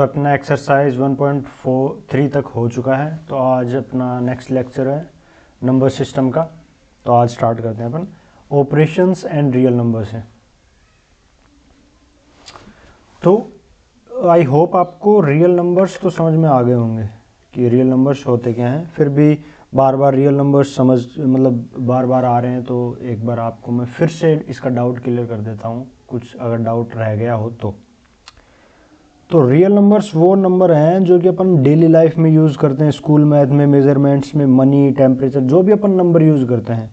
अपना एक्सरसाइज 1.43 तक हो चुका है। तो आज अपना नेक्स्ट लेक्चर है नंबर सिस्टम का। तो आज स्टार्ट करते हैं अपन ऑपरेशंस एंड रियल नंबर्स हैं। तो आई होप आपको रियल नंबर्स तो समझ में आ गए होंगे कि रियल नंबर्स होते क्या हैं। फिर भी बार बार रियल नंबर्स बार बार आ रहे हैं, तो एक बार आपको मैं फिर से इसका डाउट क्लियर कर देता हूँ, कुछ अगर डाउट रह गया हो तो रियल नंबर्स वो नंबर हैं जो कि अपन डेली लाइफ में यूज़ करते हैं, स्कूल मैथ में, मेजरमेंट्स में, मनी, टेम्परेचर, जो भी अपन नंबर यूज़ करते हैं।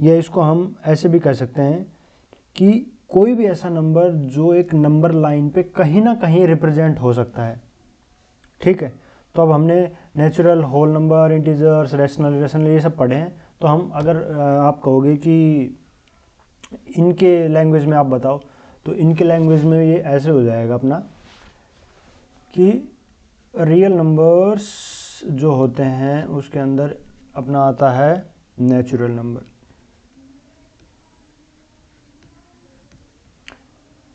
या इसको हम ऐसे भी कह सकते हैं कि कोई भी ऐसा नंबर जो एक नंबर लाइन पे कहीं ना कहीं रिप्रेजेंट हो सकता है। ठीक है, तो अब हमने natural, whole number, integers, rational, irrational ये सब पढ़े हैं। तो हम अगर आप कहोगे कि इनके लैंग्वेज में आप बताओ, तो इनके लैंग्वेज में ये ऐसे हो जाएगा अपना कि रियल नंबर्स जो होते हैं उसके अंदर अपना आता है नेचुरल नंबर,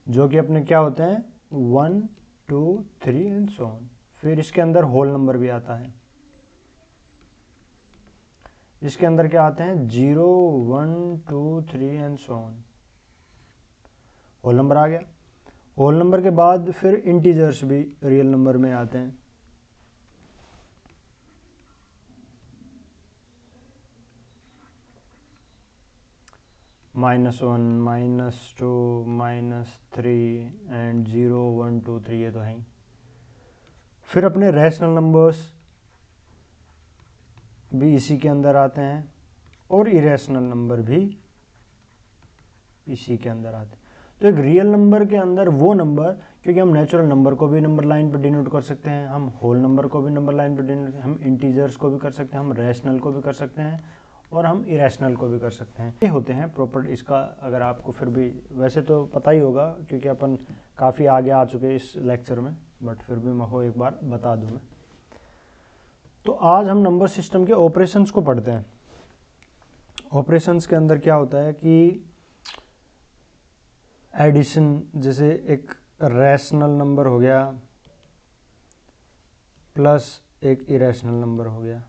जो कि अपने क्या होते हैं 1, 2, 3 एंड सो ऑन। फिर इसके अंदर होल नंबर भी आता है। इसके अंदर क्या आते हैं 0, 1, 2, 3 and so on. Whole number आ गया। होल नंबर के बाद फिर इंटीजर्स भी रियल नंबर में आते हैं। -1, -2, -3 एंड 0, 1, 2, 3 ये तो है ही। फिर अपने रैशनल नंबर्स भी इसी के अंदर आते हैं और इरेशनल नंबर भी इसी के अंदर आते हैं। तो एक रियल नंबर के अंदर वो नंबर, क्योंकि हम नेचुरल नंबर को भी नंबर लाइन पर डिनोट कर सकते हैं, हम होल नंबर को भी नंबर लाइन पर डिनोट, हम इंटीजर्स को भी कर सकते हैं, हम रैशनल को भी कर सकते हैं और हम इरेशनल को भी कर सकते हैं। ये होते हैं प्रॉपर। इसका अगर आपको फिर भी वैसे तो पता ही होगा क्योंकि अपन काफ़ी आगे आ चुके हैं इस लेक्चर में, बट फिर भी मैं एक बार बता दूँ मैं। तो आज हम नंबर सिस्टम के ऑपरेशंस को पढ़ते हैं। ऑपरेशंस के अंदर क्या होता है कि एडिशन, जैसे एक रैशनल नंबर हो गया प्लस एक इरेशनल नंबर हो गया,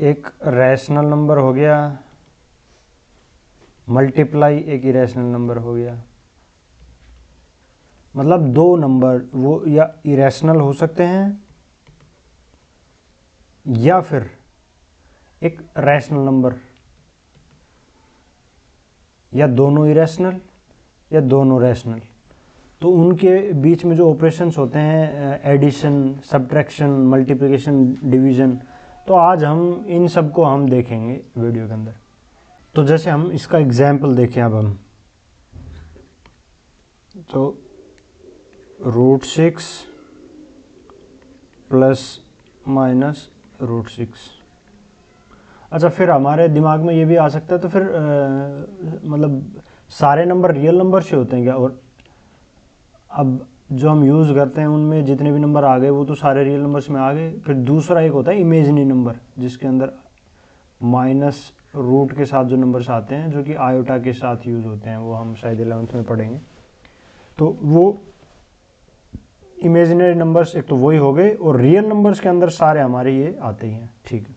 एक रैशनल नंबर हो गया मल्टीप्लाई एक इरेशनल नंबर हो गया। मतलब दो नंबर वो या इरेशनल हो सकते हैं या फिर एक रैशनल नंबर, या दोनों इरेशनल या दोनों रैशनल। तो उनके बीच में जो ऑपरेशंस होते हैं एडिशन, सब्ट्रैक्शन, मल्टीप्लिकेशन, डिवीज़न, तो आज हम इन सब को हम देखेंगे वीडियो के अंदर। तो जैसे हम इसका एग्जाम्पल देखें अब हम, तो √6 ± √6। अच्छा, फिर हमारे दिमाग में ये भी आ सकता है, तो फिर मतलब सारे नंबर रियल नंबर से होते हैं क्या? और अब जो हम यूज़ करते हैं उनमें जितने भी नंबर आ गए वो तो सारे रियल नंबर्स में आ गए। फिर दूसरा एक होता है इमेजिनरी नंबर, जिसके अंदर माइनस रूट के साथ जो नंबर्स आते हैं, जो कि आयोटा के साथ यूज़ होते हैं, वो हम शायद 11th में पढ़ेंगे। तो वो इमेजिनरी नंबर्स एक तो वही हो गए, और रियल नंबर्स के अंदर सारे हमारे ये आते ही हैं। ठीक है,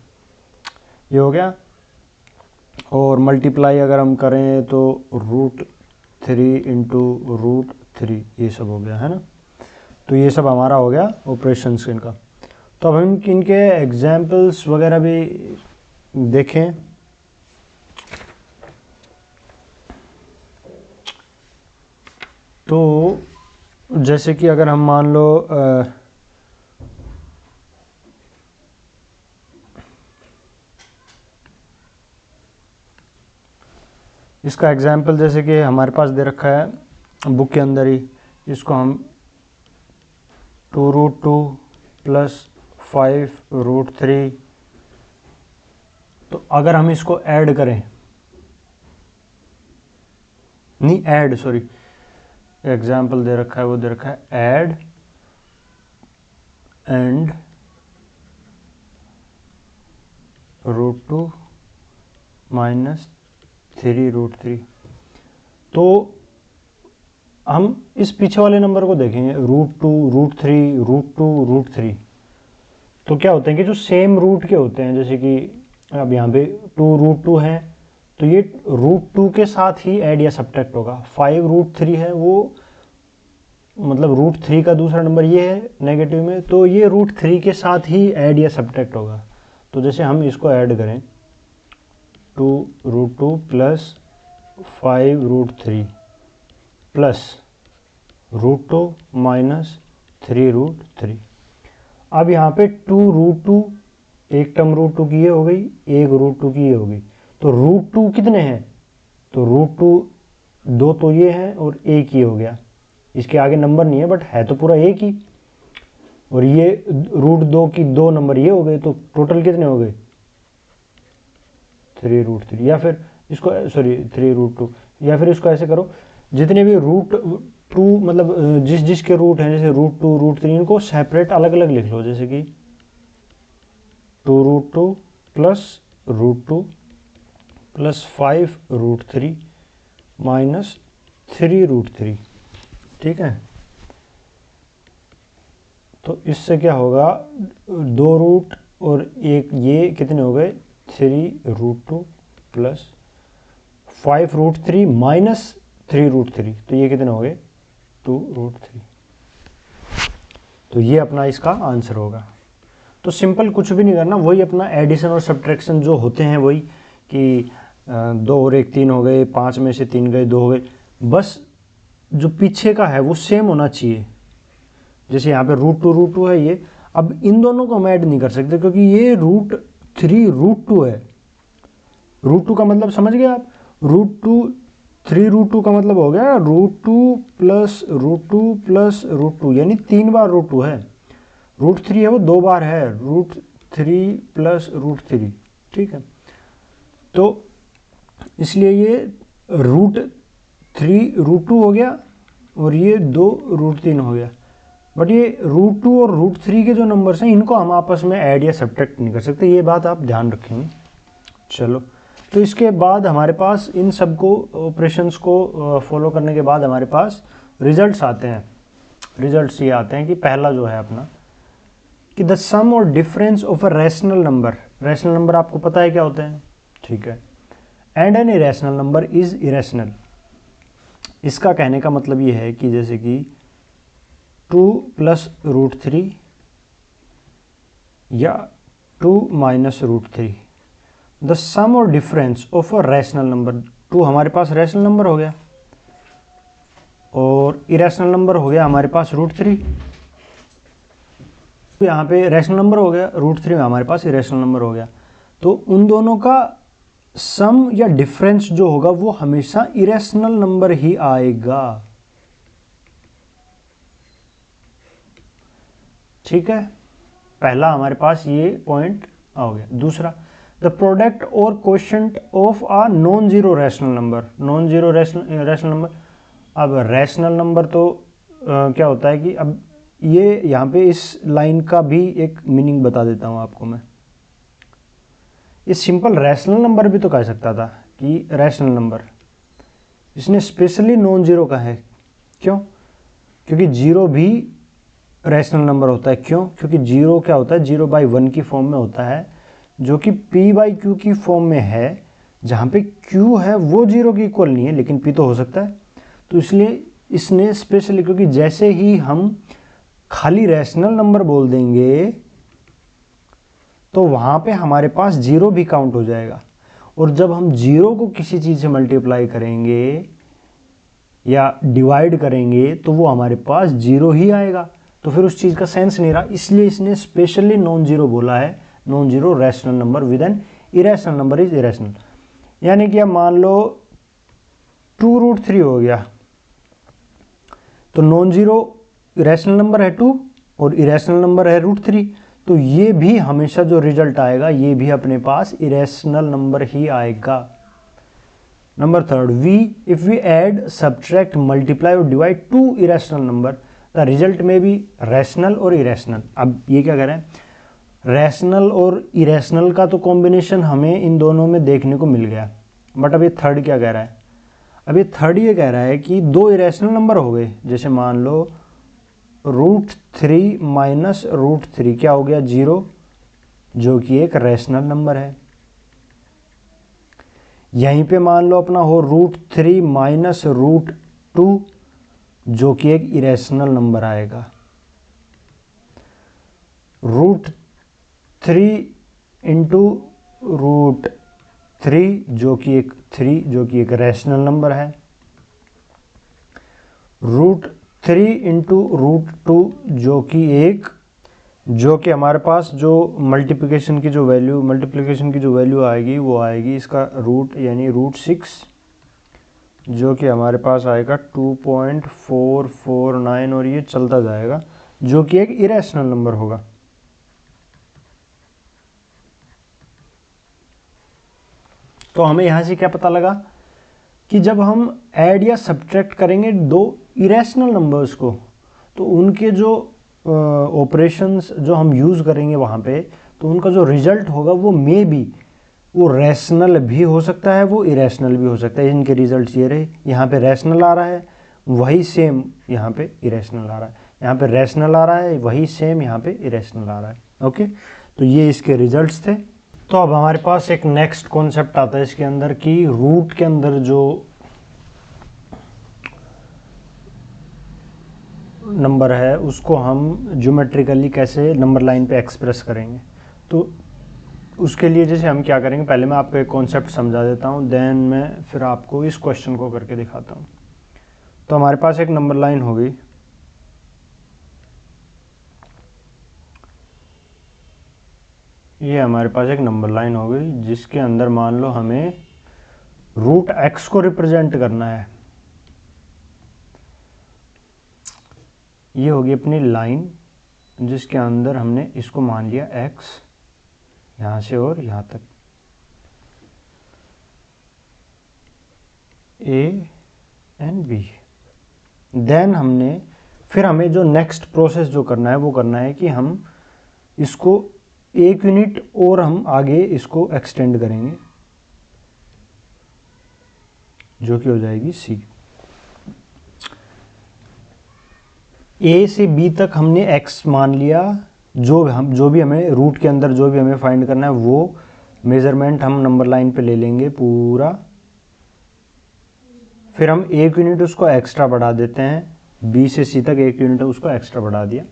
ये हो गया। और मल्टीप्लाई अगर हम करें तो √3 × √3 ये सब हो गया, है ना। तो ये सब हमारा हो गया ऑपरेशंस इनका। तो अब हम इनके एग्जाम्पल्स वगैरह भी देखें। तो जैसे कि अगर हम मान लो इसका एग्जाम्पल जैसे कि हमारे पास दे रखा है बुक के अंदर ही, इसको हम 2√2 + 5√3। तो अगर हम इसको ऐड करें, नहीं ऐड, सॉरी, एग्जाम्पल दे रखा है, वो दे रखा है ऐड एंड √2 - 3√3। तो हम इस पीछे वाले नंबर को देखेंगे, √2, √3, √2, √3, तो क्या होते हैं कि जो सेम रूट के होते हैं, जैसे कि अब यहाँ पे 2√2 है तो ये √2 के साथ ही ऐड या सब्ट्रैक्ट होगा। 5√3 है, वो मतलब √3 का दूसरा नंबर ये है नेगेटिव में, तो ये √3 के साथ ही ऐड या सब्ट्रैक्ट होगा। तो जैसे हम इसको ऐड करें 2√2 प्लस 5√3 प्लस √2 माइनस 3√3। अब यहाँ पे 2√2, एक टर्म √2 की ये हो गई, एक √2 की ये हो गई, तो √2 कितने हैं, तो √2 दो तो ये हैं और एक ही हो गया, इसके आगे नंबर नहीं है बट है तो पूरा एक ही, और ये √2 की दो नंबर ये हो गए, तो टोटल कितने हो गए 3√3, या फिर इसको सॉरी 3√2, या फिर इसको ऐसे करो, जितने भी √2 मतलब जिस जिसके रूट हैं, जैसे √2, √3, इनको सेपरेट अलग अलग लिख लो, जैसे कि 2√2 प्लस √2 प्लस 5√3 माइनस 3√3, ठीक है। तो इससे क्या होगा, दो रूट और एक ये कितने हो गए 3√2 प्लस 5√3 माइनस 3√3, तो ये कितने हो गए 2√3। तो ये अपना इसका आंसर होगा। तो सिंपल कुछ भी नहीं करना, वही अपना एडिशन और सब्ट्रैक्शन जो होते हैं वही कि 2 और 1 3 हो गए, 5 में से 3 गए 2 हो गए, बस जो पीछे का है वो सेम होना चाहिए। जैसे यहाँ पे √2 है ये, अब इन दोनों को हम ऐड नहीं कर सकते क्योंकि ये √3√2 है। √2 का मतलब समझ गए आप, √2 3√2 का मतलब हो गया √2 प्लस √2 प्लस √2, यानी 3 बार √2 है। √3 है वो 2 बार है, √3 प्लस √3, ठीक है। तो इसलिए ये √3√2 हो गया और ये 2√3 हो गया, बट ये √2 और √3 के जो नंबर्स हैं इनको हम आपस में ऐड या सब्ट्रैक्ट नहीं कर सकते, ये बात आप ध्यान रखेंगे। चलो, तो इसके बाद हमारे पास इन सब को ऑपरेशंस को फॉलो करने के बाद हमारे पास रिजल्ट्स आते हैं। रिजल्ट्स ये आते हैं कि पहला जो है अपना कि द सम और difference of a rational number. Rational number आपको पता है क्या होते हैं, ठीक है। And N irrational number is irrational. इसका कहने का मतलब ये है कि जैसे कि 2 प्लस √3 या 2 माइनस √3, द सम और difference of a rational number. 2 हमारे पास रैशनल नंबर हो गया और इरेशनल नंबर हो गया हमारे पास √3। तो यहाँ पे रैशनल नंबर हो गया, √3 में हमारे पास इरेशनल नंबर हो गया, तो उन दोनों का सम या डिफरेंस जो होगा वो हमेशा इरेशनल नंबर ही आएगा, ठीक है। पहला हमारे पास ये पॉइंट आ गया। दूसरा, द प्रोडक्ट और quotient of a non zero rational number. Non zero rational number, अब रैशनल नंबर तो क्या होता है कि अब ये यहाँ पे इस लाइन का भी एक मीनिंग बता देता हूँ आपको मैं। ये सिंपल रैशनल नंबर भी तो कह सकता था कि रैशनल नंबर, इसने स्पेशली नॉन जीरो का है। क्यों? क्योंकि जीरो भी रैशनल नंबर होता है। क्यों? क्योंकि जीरो क्या होता है, 0/1 की फॉर्म में होता है, जो कि p/q की फॉर्म में है, जहाँ पे q है वो 0 के इक्वल नहीं है लेकिन p तो हो सकता है। तो इसलिए इसने स्पेशली, क्योंकि जैसे ही हम खाली रैशनल नंबर बोल देंगे तो वहाँ पे हमारे पास जीरो भी काउंट हो जाएगा, और जब हम जीरो को किसी चीज़ से मल्टीप्लाई करेंगे या डिवाइड करेंगे तो वो हमारे पास जीरो ही आएगा, तो फिर उस चीज़ का सेंस नहीं रहा। इसलिए इसने स्पेशली नॉन जीरो बोला है, non zero rational number with an irrational number is irrational. यानी कि अब मान लो 2√3 हो गया, तो नॉन जीरो इरेशनल नंबर है 2 और इरेशनल नंबर है √3, तो ये भी हमेशा जो रिजल्ट आएगा ये भी अपने पास इरेशनल नंबर ही आएगा। Number third, if we add subtract multiply और divide 2 irrational number, the result में भी रैशनल और इरेशनल। अब ये क्या कह रहे हैं, रैशनल और इरेशनल का तो कॉम्बिनेशन हमें इन दोनों में देखने को मिल गया, बट अब ये थर्ड क्या कह रहा है, अब ये थर्ड ये कह रहा है कि दो इरेशनल नंबर हो गए, जैसे मान लो √3 माइनस √3 क्या हो गया 0, जो कि एक रैशनल नंबर है। यहीं पे मान लो अपना हो √3 माइनस √2 जो कि एक इरेशनल नंबर आएगा। √3 इंटू √3 जो कि एक रैशनल नंबर है। √3 इंटू √2 जो कि हमारे पास जो मल्टीप्लिकेशन की जो वैल्यू आएगी वो आएगी इसका रूट यानी √6 जो कि हमारे पास आएगा 2.449 और ये चलता जाएगा, जो कि एक इरेशनल नंबर होगा। तो हमें यहां से क्या पता लगा कि जब हम ऐड या सब्ट्रैक्ट करेंगे दो इरेशनल नंबर्स को, तो उनके जो ऑपरेशंस जो हम यूज़ करेंगे वहाँ पे, तो उनका जो रिजल्ट होगा वो वो रैशनल भी हो सकता है, वो इरेशनल भी हो सकता है। इनके रिजल्ट्स ये रहे, यहाँ पे रैशनल आ रहा है, वही सेम यहाँ पे इरेशनल आ रहा है, यहाँ पे रैशनल आ रहा है, वही सेम यहाँ पे इरेशनल आ रहा है। ओके, तो ये इसके रिजल्ट्स थे। तो अब हमारे पास एक नेक्स्ट कॉन्सेप्ट आता है इसके अंदर कि रूट के अंदर जो नंबर है उसको हम ज्योमेट्रिकली कैसे नंबर लाइन पे एक्सप्रेस करेंगे। तो उसके लिए जैसे हम क्या करेंगे, पहले मैं आपको एक कॉन्सेप्ट समझा देता हूँ, देन मैं फिर आपको इस क्वेश्चन को करके दिखाता हूँ। तो हमारे पास एक नंबर लाइन होगी, ये हमारे पास एक नंबर लाइन होगी जिसके अंदर मान लो हमें √x को रिप्रेजेंट करना है। ये होगी अपनी लाइन जिसके अंदर हमने इसको मान लिया x, यहाँ से और यहाँ तक A एंड B। देन फिर हमें जो नेक्स्ट प्रोसेस जो करना है वो करना है कि हम इसको 1 यूनिट और हम आगे इसको एक्सटेंड करेंगे, जो कि हो जाएगी C। A से B तक हमने x मान लिया, जो भी हमें रूट के अंदर जो भी हमें फाइंड करना है वो मेजरमेंट हम नंबर लाइन पे ले लेंगे पूरा। फिर हम 1 यूनिट उसको एक्स्ट्रा बढ़ा देते हैं, B से C तक 1 यूनिट उसको एक्स्ट्रा बढ़ा दिया।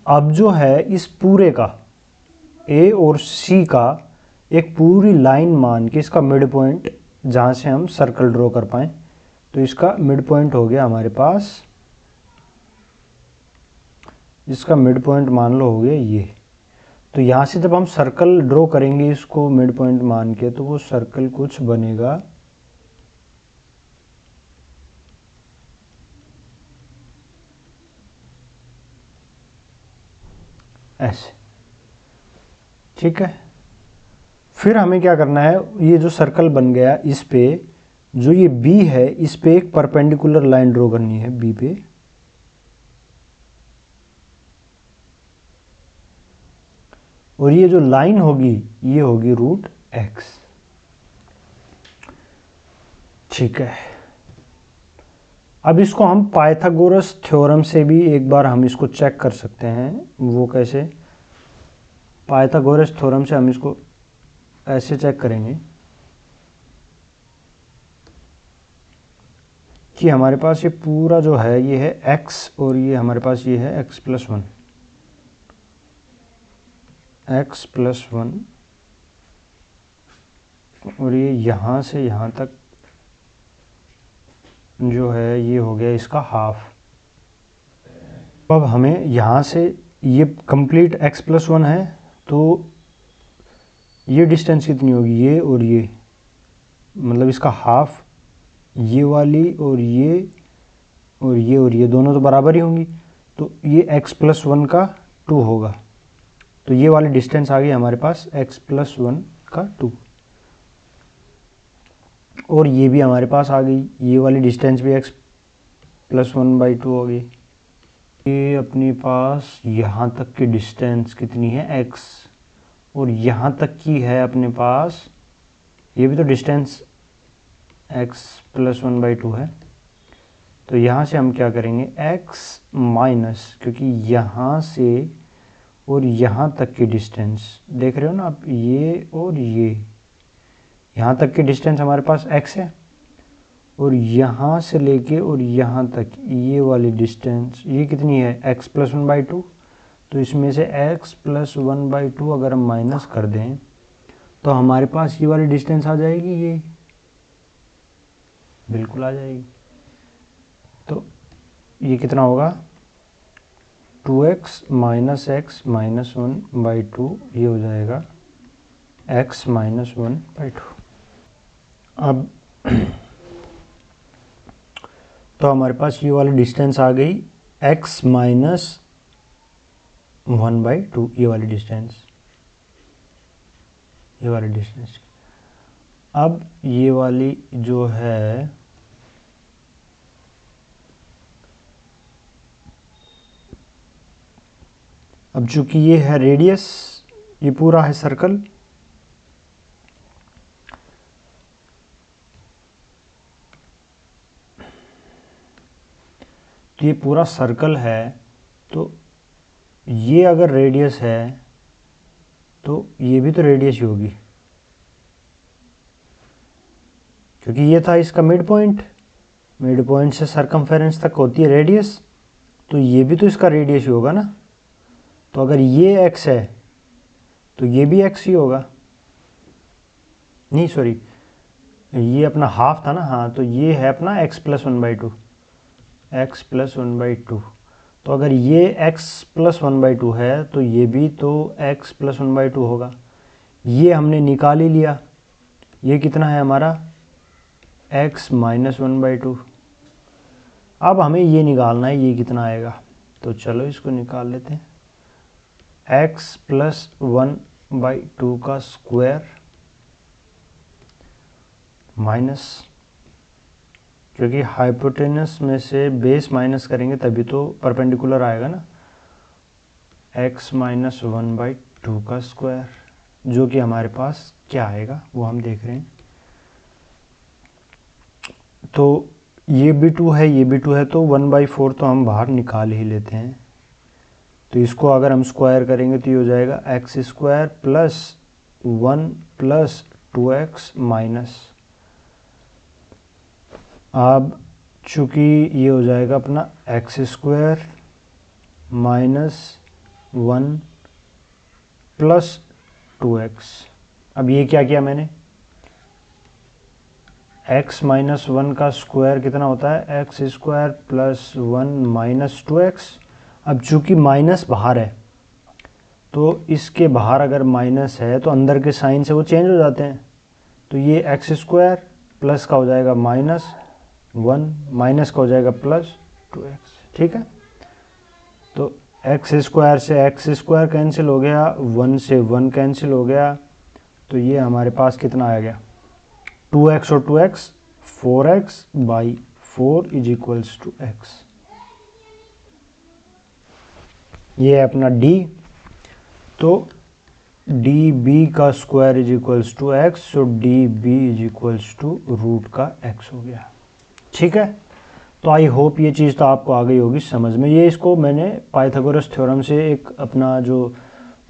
अब जो है इस पूरे का A और C का एक पूरी लाइन मान के इसका मिड पॉइंट जहाँ से हम सर्कल ड्रॉ कर पाएँ, तो इसका मिड पॉइंट हो गया हमारे पास, इसका मिड पॉइंट मान लो हो गया ये। तो यहाँ से जब हम सर्कल ड्रॉ करेंगे इसको मिड पॉइंट मान के, तो वो सर्कल कुछ बनेगा ऐसे, ठीक है। फिर हमें क्या करना है, ये जो सर्कल बन गया इस पे जो ये B है इस पे एक परपेंडिकुलर लाइन ड्रॉ करनी है B पे, और ये जो लाइन होगी ये होगी √x, ठीक है। अब इसको हम पाइथागोरस थ्योरम से भी एक बार हम इसको चेक कर सकते हैं। वो कैसे, पाइथागोरस थ्योरम से हम इसको ऐसे चेक करेंगे कि हमारे पास ये पूरा जो है ये है x और ये हमारे पास ये है x + 1, x + 1 और ये यहाँ से यहाँ तक जो है ये हो गया इसका हाफ। अब हमें यहाँ से ये कंप्लीट x + 1 है, तो ये डिस्टेंस कितनी होगी, ये और ये, मतलब इसका हाफ, ये वाली और ये दोनों तो बराबर ही होंगी, तो ये x + 1 का 2 होगा। तो ये वाली डिस्टेंस आ गई हमारे पास x + 1 का 2, और ये भी हमारे पास आ गई, ये वाली डिस्टेंस भी x + 1/2 हो गई। ये अपने पास यहाँ तक की डिस्टेंस कितनी है x, और यहाँ तक की है अपने पास, ये भी तो डिस्टेंस x प्लस 1/2 है। तो यहाँ से हम क्या करेंगे, x माइनस, क्योंकि यहाँ से और यहाँ तक की डिस्टेंस देख रहे हो ना आप, ये और ये, यहाँ तक की डिस्टेंस हमारे पास x है, और यहाँ से लेके और यहाँ तक ये वाली डिस्टेंस ये कितनी है, x प्लस 1/2। तो इसमें से x प्लस 1/2 अगर हम माइनस कर दें तो हमारे पास ये वाली डिस्टेंस आ जाएगी, ये बिल्कुल आ जाएगी। तो ये कितना होगा, 2x माइनस एक्स माइनस 1/2, ये हो जाएगा x माइनस 1/2। अब तो हमारे पास ये वाली डिस्टेंस आ गई x माइनस 1/2, ये वाली डिस्टेंस, ये वाली डिस्टेंस। अब ये वाली जो है अब चूंकि ये है रेडियस, ये पूरा है सर्कल, तो ये पूरा सर्कल है, तो ये अगर रेडियस है तो ये भी तो रेडियस ही होगी, क्योंकि ये था इसका मिड पॉइंट, मिड पॉइंट से सरकमफेरेंस तक होती है रेडियस, तो ये भी तो इसका रेडियस ही होगा ना। तो अगर ये x है तो ये भी x ही होगा, नहीं सॉरी, ये अपना हाफ था ना, हाँ, तो ये है अपना x प्लस 1/2, x प्लस 1/2। तो अगर ये x प्लस 1/2 है तो ये भी तो x प्लस 1/2 होगा। ये हमने निकाल ही लिया, ये कितना है हमारा, x माइनस 1/2। अब हमें ये निकालना है, ये कितना आएगा, तो चलो इसको निकाल लेते हैं। x प्लस 1/2 का स्क्वायर माइनस, क्योंकि हाइपोटेनस में से बेस माइनस करेंगे तभी तो परपेंडिकुलर आएगा ना, x माइनस 1/2 का स्क्वायर, जो कि हमारे पास क्या आएगा वो हम देख रहे हैं। तो ये भी 2 है, ये भी 2 है, तो 1/4 तो हम बाहर निकाल ही लेते हैं। तो इसको अगर हम स्क्वायर करेंगे तो ये हो जाएगा x square plus 1 plus 2x minus, अब चूँकि ये हो जाएगा अपना x square minus 1 plus 2x। अब ये क्या किया मैंने, x माइनस 1 का स्क्वायर कितना होता है, x square plus 1 minus 2x। अब चूँकि माइनस बाहर है तो इसके बाहर अगर माइनस है तो अंदर के साइन से वो चेंज हो जाते हैं, तो ये x स्क्वायर प्लस का हो जाएगा माइनस 1, माइनस का हो जाएगा प्लस 2x, ठीक है। तो x स्क्वायर से x स्क्वायर कैंसिल हो गया, 1 से 1 कैंसिल हो गया, तो ये हमारे पास कितना आ गया, 2x और 2x 4x/4 is equals to x। ये है अपना d, तो db का square is equals to x, so db is equals to root का x हो गया, ठीक है। तो आई होप ये चीज़ तो आपको आ गई होगी समझ में। ये इसको मैंने पाइथागोरस थ्योरम से एक अपना जो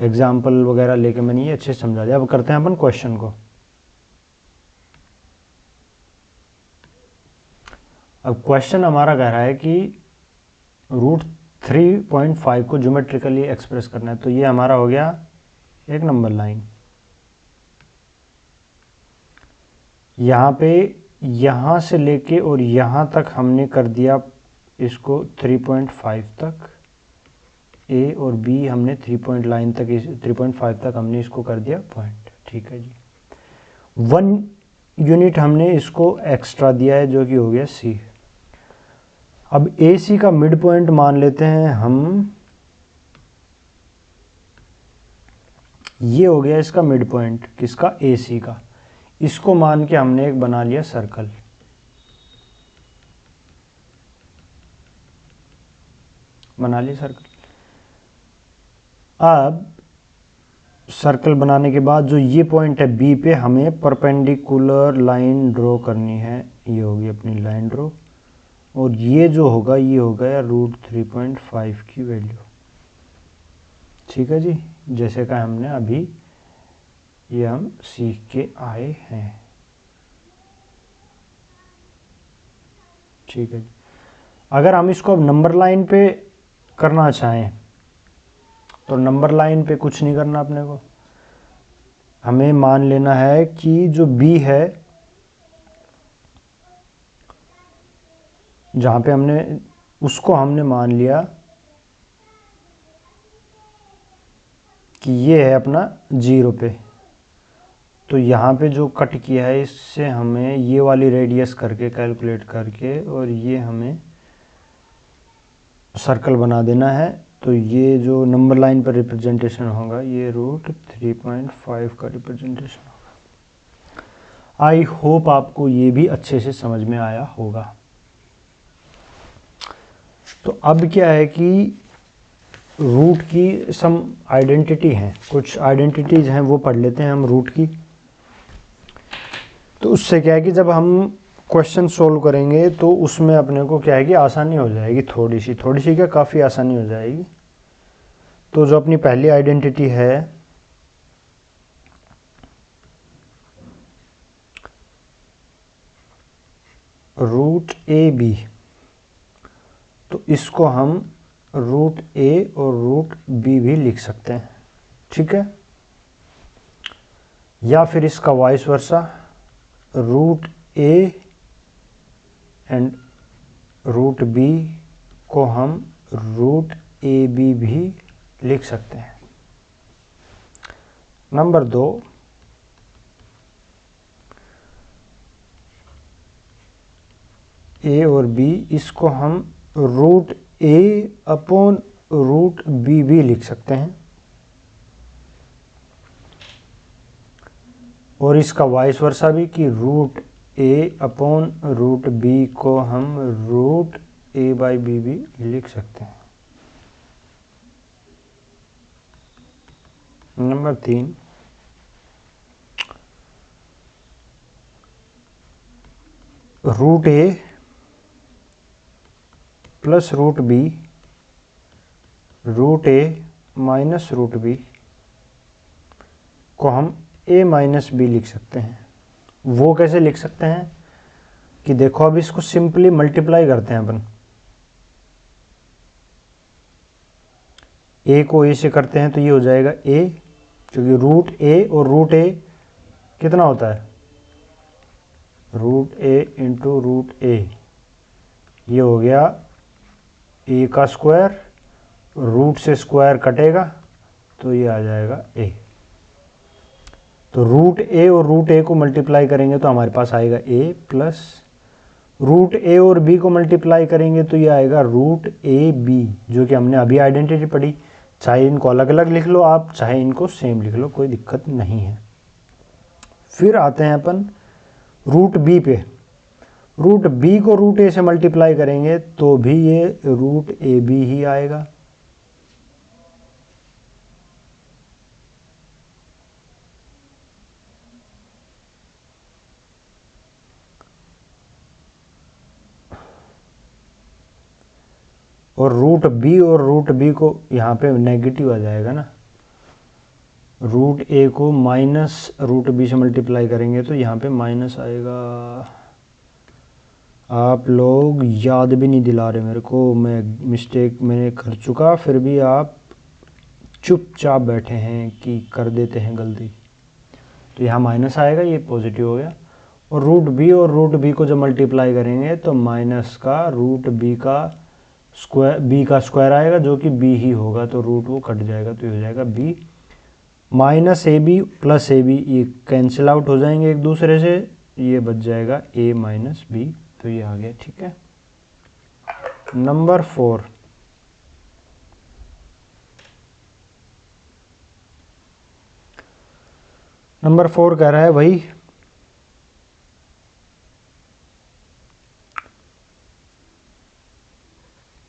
एग्जाम्पल वगैरह लेके मैंने ये अच्छे से समझा दिया। अब करते हैं अपन क्वेश्चन को। अब क्वेश्चन हमारा कह रहा है कि √3.5 को ज्योमेट्रिकली एक्सप्रेस करना है। तो ये हमारा हो गया एक नंबर लाइन, यहाँ पे यहाँ से लेके और यहाँ तक हमने कर दिया इसको 3.5 तक, ए और बी हमने 3 पॉइंट लाइन तक, 3.5 तक हमने इसको कर दिया पॉइंट, ठीक है जी। 1 यूनिट हमने इसको एक्स्ट्रा दिया है जो कि हो गया सी। अब ए सी का मिड पॉइंट मान लेते हैं हम, ये हो गया इसका मिड पॉइंट किसका, ए सी का। इसको मान के हमने एक बना लिया सर्कल, बना लिया सर्कल। अब सर्कल बनाने के बाद जो ये पॉइंट है बी पे हमें परपेंडिकुलर लाइन ड्रॉ करनी है। ये होगी अपनी लाइन ड्रॉ, और ये जो होगा ये होगा या √3.5 की वैल्यू। ठीक है जी, जैसे का हमने अभी ये हम सीख के आए हैं। ठीक है जी, अगर हम इसको अब नंबर लाइन पे करना चाहें तो नंबर लाइन पे कुछ नहीं करना अपने को, हमें मान लेना है कि जो बी है, जहाँ पे हमने उसको हमने मान लिया कि ये है अपना 0 पे, तो यहाँ पे जो कट किया है इससे हमें ये वाली रेडियस करके कैलकुलेट करके और ये हमें सर्कल बना देना है। तो ये जो नंबर लाइन पर रिप्रेजेंटेशन होगा ये √3.5 का रिप्रेजेंटेशन होगा। आई होप आपको ये भी अच्छे से समझ में आया होगा। तो अब क्या है कि रूट की सम आइडेंटिटी हैं, कुछ आइडेंटिटीज हैं वो पढ़ लेते हैं हम रूट की। तो उससे क्या है कि जब हम क्वेश्चन सोल्व करेंगे तो उसमें अपने को क्या है कि आसानी हो जाएगी, थोड़ी सी क्या काफ़ी आसानी हो जाएगी। तो जो अपनी पहली आइडेंटिटी है √AB, तो इसको हम √A और √B भी लिख सकते हैं। ठीक है, या फिर इसका vice versa √A and √B को हम √AB भी लिख सकते हैं। नंबर 2, A और B, इसको हम √A अपॉन √B भी लिख सकते हैं, और इसका वाइस वर्सा भी कि √A अपॉन √B को हम √A/B भी लिख सकते हैं। Number 3, √A plus √B, √A minus √B को हम A माइनस B लिख सकते हैं। वो कैसे लिख सकते हैं कि देखो, अब इसको सिंपली मल्टीप्लाई करते हैं अपन। A को A से करते हैं तो ये हो जाएगा A, क्योंकि √A और √A कितना होता है, √A इंटू √A, ये हो गया A का स्क्वायर, रूट से स्क्वायर कटेगा तो ये आ जाएगा A। तो √A और √A को मल्टीप्लाई करेंगे तो हमारे पास आएगा A, प्लस √A और B को मल्टीप्लाई करेंगे तो ये आएगा √AB, जो कि हमने अभी आइडेंटिटी पढ़ी। चाहे इनको अलग अलग लिख लो आप, चाहे इनको सेम लिख लो, कोई दिक्कत नहीं है। फिर आते हैं अपन √B पे। √B को √A से मल्टीप्लाई करेंगे तो भी ये √AB ही आएगा। और √B और √B को यहाँ पे नेगेटिव आ जाएगा ना, √A को माइनस √B से मल्टीप्लाई करेंगे तो यहाँ पे माइनस आएगा। आप लोग याद भी नहीं दिला रहे मेरे को, मैं मिस्टेक मैंने कर चुका, फिर भी आप चुपचाप बैठे हैं कि कर देते हैं गलती। तो यहाँ माइनस आएगा, ये पॉजिटिव हो गया। और √B और √B को जब मल्टीप्लाई करेंगे तो माइनस का √B का स्क्वायर, B का स्क्वायर आएगा जो कि B ही होगा, तो रूट वो कट जाएगा तो ये हो जाएगा B minus AB plus AB, ये कैंसिल आउट हो जाएंगे एक दूसरे से, ये बच जाएगा A माइनस B, तो ये आ गया। ठीक है, नंबर 4, नंबर 4 कह रहा है वही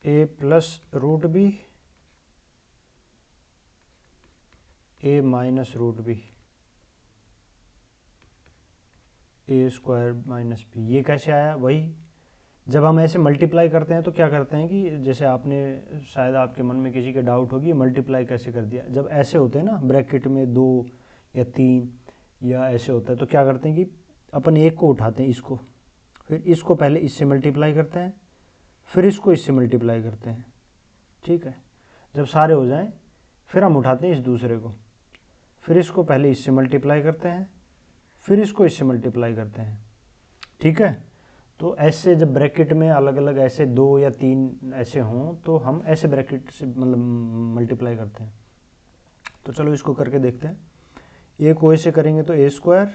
A plus √B A minus root B, A square minus B. ये कैसे आया? वही जब हम ऐसे मल्टीप्लाई करते हैं तो क्या करते हैं कि जैसे आपने शायद आपके मन में किसी के डाउट होगी मल्टीप्लाई कैसे कर दिया। जब ऐसे होते हैं ना ब्रैकेट में 2 या 3 या ऐसे होता है तो क्या करते हैं कि अपन एक को उठाते हैं इसको, फिर इसको पहले इससे मल्टीप्लाई करते हैं, फिर इसको इससे मल्टीप्लाई करते हैं। ठीक है, जब सारे हो जाएं फिर हम उठाते हैं इस दूसरे को, फिर इसको पहले इससे मल्टीप्लाई करते हैं, फिर इसको इससे मल्टीप्लाई करते हैं। ठीक है, तो ऐसे जब ब्रैकेट में अलग अलग ऐसे 2 या 3 ऐसे हों तो हम ऐसे ब्रैकेट से मतलब मल्टीप्लाई करते हैं। तो चलो इसको करके देखते हैं। ए को ए से करेंगे तो ए स्क्वायर,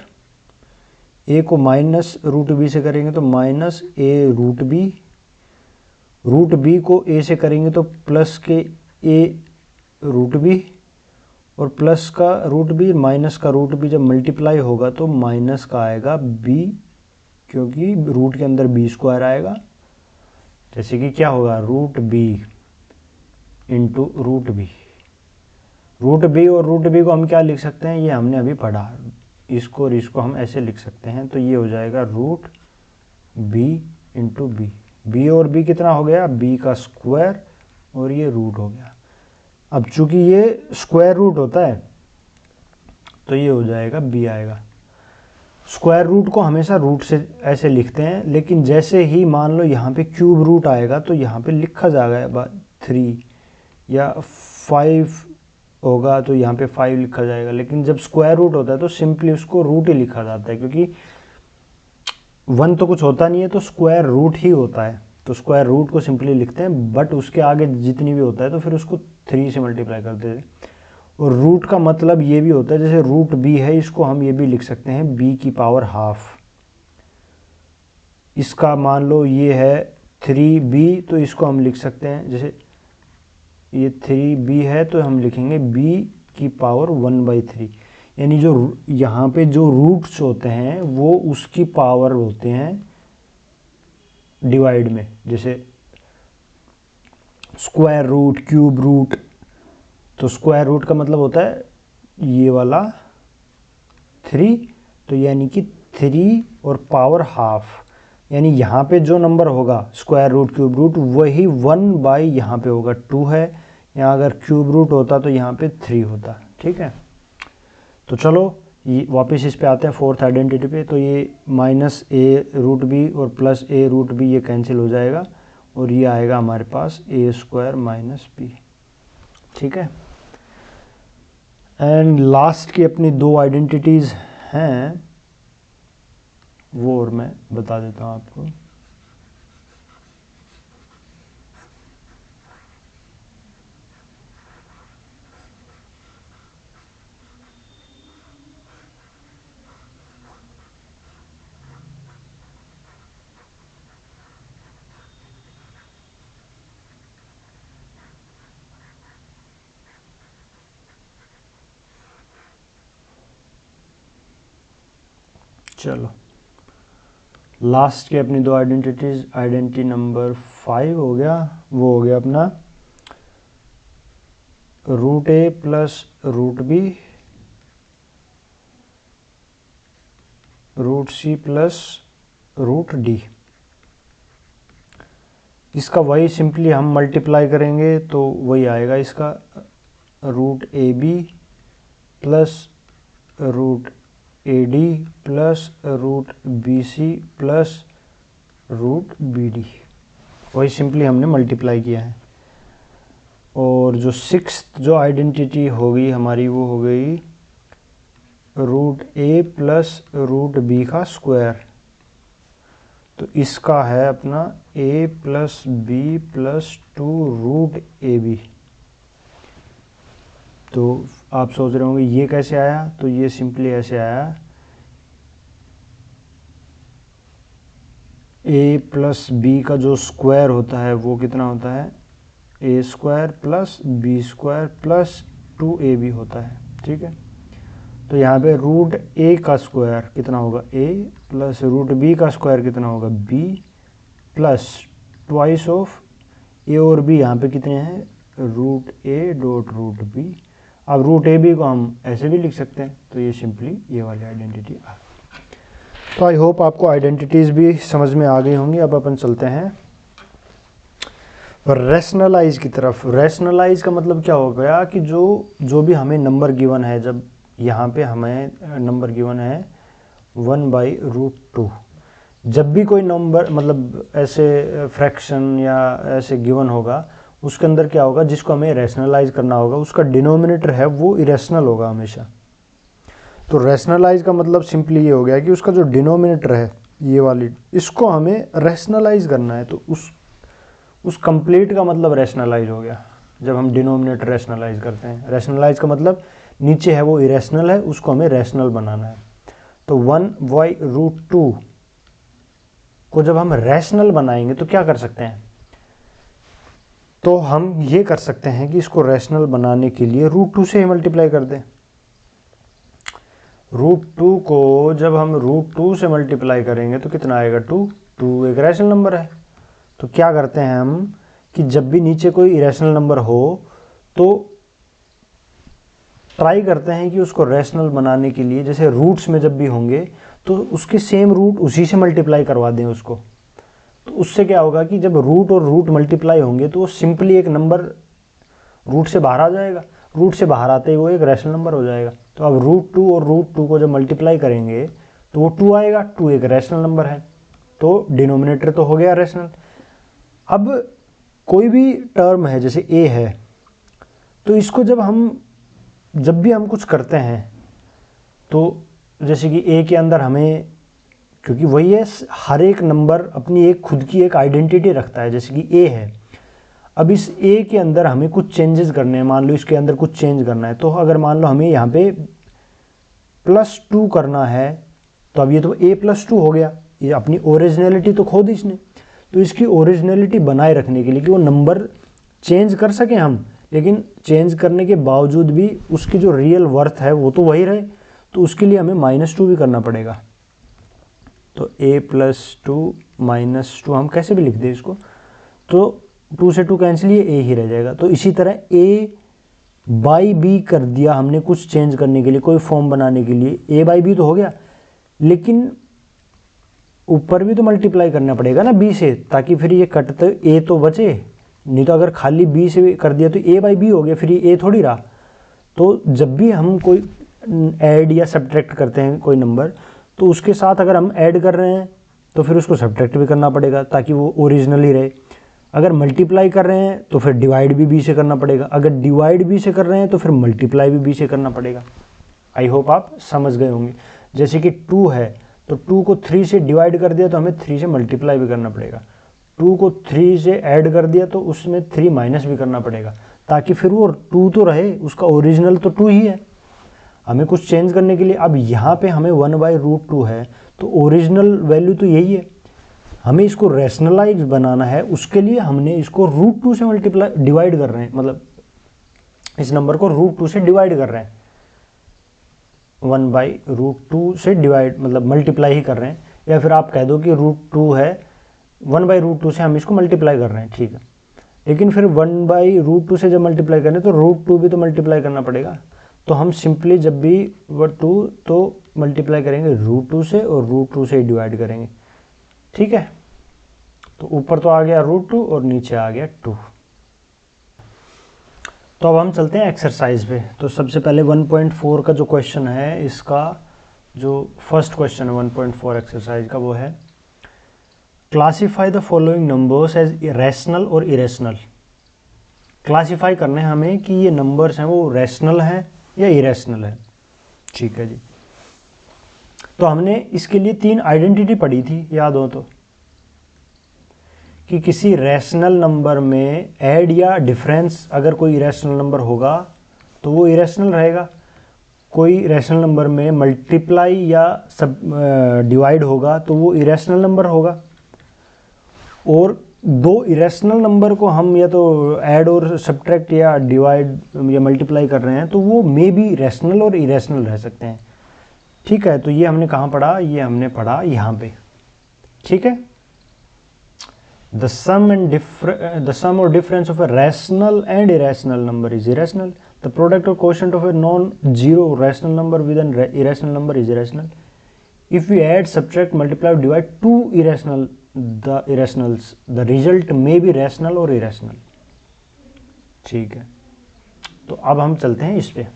ए को माइनस रूट बी से करेंगे तो माइनस ए रूट बी को ए से करेंगे तो प्लस के ए रूट बी, और प्लस का रूट बी माइनस का रूट बी जब मल्टीप्लाई होगा तो माइनस का आएगा बी, क्योंकि रूट के अंदर बी स्क्वायर आएगा। जैसे कि क्या होगा, root B into root B. Root B और रूट बी को हम क्या लिख सकते हैं, ये हमने अभी पढ़ा, इसको और इसको हम ऐसे लिख सकते हैं। तो ये हो जाएगा root B into B. B और बी कितना हो गया, बी का स्क्वायर, और ये रूट हो गया। अब चूंकि ये स्क्वायर रूट होता है तो ये हो जाएगा बी आएगा। स्क्वायर रूट को हमेशा रूट से ऐसे लिखते हैं, लेकिन जैसे ही मान लो यहाँ पे क्यूब रूट आएगा तो यहाँ पे लिखा जाएगा 3 या 5 होगा तो यहाँ पे 5 लिखा जाएगा। लेकिन जब स्क्वायर रूट होता है तो सिंपली उसको रूट ही लिखा जाता है, क्योंकि 1 तो कुछ होता नहीं है तो स्क्वायर रूट ही होता है, तो स्क्वायर रूट को सिंपली लिखते हैं। बट उसके आगे जितनी भी होता है तो फिर उसको 3 से मल्टीप्लाई करते हैं। और रूट का मतलब ये भी होता है, जैसे रूट बी है इसको हम ये भी लिख सकते हैं बी की पावर हाफ। इसका मान लो ये है 3b तो इसको हम लिख सकते हैं, जैसे ये 3b है तो हम लिखेंगे b की पावर 1/3। यानी जो यहाँ पे जो रूट्स होते हैं वो उसकी पावर होते हैं डिवाइड में, जैसे स्क्वायर रूट, क्यूब रूट। तो स्क्वायर रूट का मतलब होता है ये वाला 3, तो यानी कि 3 और पावर हाफ, यानी यहाँ पे जो नंबर होगा स्क्वायर रूट क्यूब रूट वही 1 यहाँ पे होगा 2 है। यहाँ अगर क्यूब रूट होता तो यहाँ पे 3 होता। ठीक है, तो चलो ये वापस इस पे आते हैं फोर्थ आइडेंटिटी पे। तो ये माइनस ए रूट बी और प्लस ए रूट बी ये कैंसिल हो जाएगा, और ये आएगा हमारे पास ए स्क्वायर माइनस बी। ठीक है, एंड लास्ट की अपनी 2 आइडेंटिटीज़ हैं, वो और मैं बता देता हूँ आपको। चलो लास्ट की अपनी 2 आइडेंटिटीज, आइडेंटिटी नंबर 5 हो गया, वो हो गया अपना root A plus root B, root C plus root D. इसका वही सिंपली हम मल्टीप्लाई करेंगे तो वही आएगा इसका, root A B plus root A D plus root B C plus root B D. वही सिंपली हमने मल्टीप्लाई किया है। और जो 6th जो आइडेंटिटी होगी हमारी वो हो गई root A plus root B का स्क्वायर। तो इसका है अपना a plus B plus 2 root A B. तो आप सोच रहे होंगे ये कैसे आया, तो ये सिंपली ऐसे आया, a प्लस बी का जो स्क्वायर होता है वो कितना होता है, a square plus B square plus 2ab होता है। ठीक है, तो यहाँ पे रूट a का स्क्वायर कितना होगा a प्लस रूट b का स्क्वायर कितना होगा b plus twice of a और b यहाँ पे कितने हैं root a dot root b। अब रूट ए बी को हम ऐसे भी लिख सकते हैं, तो ये सिंपली ये वाली आइडेंटिटी आ गई। तो आई होप आपको आइडेंटिटीज़ भी समझ में आ गई होंगी। अब अपन चलते हैं रैशनलाइज की तरफ। रैशनलाइज का मतलब क्या हो गया कि जो भी हमें नंबर गिवन है, जब यहाँ पे हमें नंबर गिवन है 1/√2, जब भी कोई नंबर मतलब ऐसे फ्रैक्शन या ऐसे गिवन होगा, उसके अंदर क्या होगा, जिसको हमें रैशनलाइज करना होगा, उसका डिनोमिनेटर है वो इरेशनल होगा हमेशा। तो रैशनलाइज का मतलब सिंपली ये हो गया कि उसका जो डिनोमिनेटर है ये वाली, इसको हमें रैशनलाइज करना है। तो उस कंप्लीट का मतलब रैशनलाइज हो गया जब हम डिनोमिनेटर रैशनलाइज करते हैं। रैशनलाइज का मतलब नीचे है वो इरेशनल है, उसको हमें रैशनल बनाना है। तो 1/√2 को जब हम रैशनल बनाएंगे तो क्या कर सकते हैं, तो हम ये कर सकते हैं कि इसको रैशनल बनाने के लिए √2 से मल्टीप्लाई कर दें। √2 को जब हम √2 से मल्टीप्लाई करेंगे तो कितना आएगा, 2 एक रैशनल नंबर है। तो क्या करते हैं हम कि जब भी नीचे कोई इरेशनल नंबर हो तो ट्राई करते हैं कि उसको रैशनल बनाने के लिए, जैसे रूट्स में जब भी होंगे तो उसके सेम रूट उसी से मल्टीप्लाई करवा दें उसको। तो उससे क्या होगा कि जब रूट और रूट मल्टीप्लाई होंगे तो वो सिंपली एक नंबर रूट से बाहर आ जाएगा, रूट से बाहर आते ही वो एक रैशनल नंबर हो जाएगा। तो अब √2 और √2 को जब मल्टीप्लाई करेंगे तो वो 2 आएगा, 2 एक रैशनल नंबर है, तो डिनोमिनेटर तो हो गया रैशनल। अब कोई भी टर्म है जैसे a है, तो इसको जब भी हम कुछ करते हैं तो जैसे कि a के अंदर हमें, क्योंकि वही है, हर एक नंबर अपनी एक खुद की एक आइडेंटिटी रखता है। जैसे कि a है, अब इस a के अंदर हमें कुछ चेंजेस करने हैं, मान लो इसके अंदर कुछ चेंज करना है। तो अगर मान लो हमें यहाँ पे +2 करना है, तो अब ये तो a+2 हो गया, ये अपनी ओरिजिनलिटी तो खो दी इसने। तो इसकी ओरिजिनलिटी बनाए रखने के लिए कि वो नंबर चेंज कर सकें हम, लेकिन चेंज करने के बावजूद भी उसकी जो रियल वर्थ है वो तो वही रहे, तो उसके लिए हमें -2 भी करना पड़ेगा। तो a+2 -2 हम कैसे भी लिख दें इसको, तो 2 से 2 कैंसिल, ये a ही रह जाएगा। तो इसी तरह a/b कर दिया हमने कुछ चेंज करने के लिए, कोई फॉर्म बनाने के लिए, a/b तो हो गया, लेकिन ऊपर भी तो मल्टीप्लाई करना पड़ेगा ना b से, ताकि फिर ये कटते a तो बचे, नहीं तो अगर खाली b से कर दिया तो a/b हो गया, फिर ये a थोड़ी रहा। तो जब भी हम कोई ऐड या सब्ट्रैक्ट करते हैं कोई नंबर, तो उसके साथ अगर हम ऐड कर रहे हैं तो फिर उसको सब्ट्रैक्ट भी करना पड़ेगा ताकि वो ओरिजिनल ही रहे। अगर मल्टीप्लाई कर रहे हैं तो फिर डिवाइड भी b से करना पड़ेगा, अगर डिवाइड b से कर रहे हैं तो फिर मल्टीप्लाई भी b से करना पड़ेगा। आई होप आप समझ गए होंगे। जैसे कि 2 है, तो 2 को 3 से डिवाइड कर दिया तो हमें 3 से मल्टीप्लाई भी करना पड़ेगा, 2 को 3 से ऐड कर दिया तो उसमें 3 माइनस भी करना पड़ेगा, ताकि फिर वो 2 तो रहे, उसका ओरिजिनल तो 2 ही है। हमें कुछ चेंज करने के लिए, अब यहाँ पे हमें 1/√2 है, तो ओरिजिनल वैल्यू तो यही है, हमें इसको रैशनलाइज बनाना है, उसके लिए हमने इसको √2 से डिवाइड कर रहे हैं, मतलब इस नंबर को √2 से डिवाइड कर रहे हैं, 1/√2 से डिवाइड मतलब मल्टीप्लाई ही कर रहे हैं, या फिर आप कह दो कि √2 है, 1/√2 से हम इसको मल्टीप्लाई कर रहे हैं, ठीक है। लेकिन फिर 1/√2 से जब मल्टीप्लाई करें तो √2 भी तो मल्टीप्लाई करना पड़ेगा। तो हम सिंपली जब भी 2 तो मल्टीप्लाई करेंगे √2 से और √2 से डिवाइड करेंगे, ठीक है। तो ऊपर तो आ गया √2 और नीचे आ गया 2। तो अब हम चलते हैं एक्सरसाइज पे। तो सबसे पहले 1.4 का जो क्वेश्चन है, इसका जो फर्स्ट क्वेश्चन है 1.4 एक्सरसाइज का, वो है classify the following numbers as rational और इरेशनल। क्लासीफाई करने हैं हमें कि ये नंबर्स हैं वो रैशनल हैं या इरेशनल है, ठीक है जी। तो हमने इसके लिए 3 आइडेंटिटी पढ़ी थी, याद हो तो, कि किसी रैशनल नंबर में ऐड या डिफरेंस, अगर कोई इरेशनल नंबर होगा तो वो इरेशनल रहेगा, कोई रैशनल नंबर में मल्टीप्लाई या सब डिवाइड होगा तो वो इरेशनल नंबर होगा, और 2 इरेशनल नंबर को हम या तो ऐड और सब्ट्रैक्ट या डिवाइड या मल्टीप्लाई कर रहे हैं तो वो मे बी रैशनल और इरेशनल रह सकते हैं, ठीक है। तो ये हमने कहाँ पढ़ा, ये हमने पढ़ा यहाँ पे, ठीक है। द सम और difference of a rational and irrational number is irrational. The product और quotient of a non zero rational number with an irrational number is irrational. If we add, subtract, multiply, divide two the irrationals, the result may be rational or irrational. ठीक है, तो अब हम चलते हैं इस पे.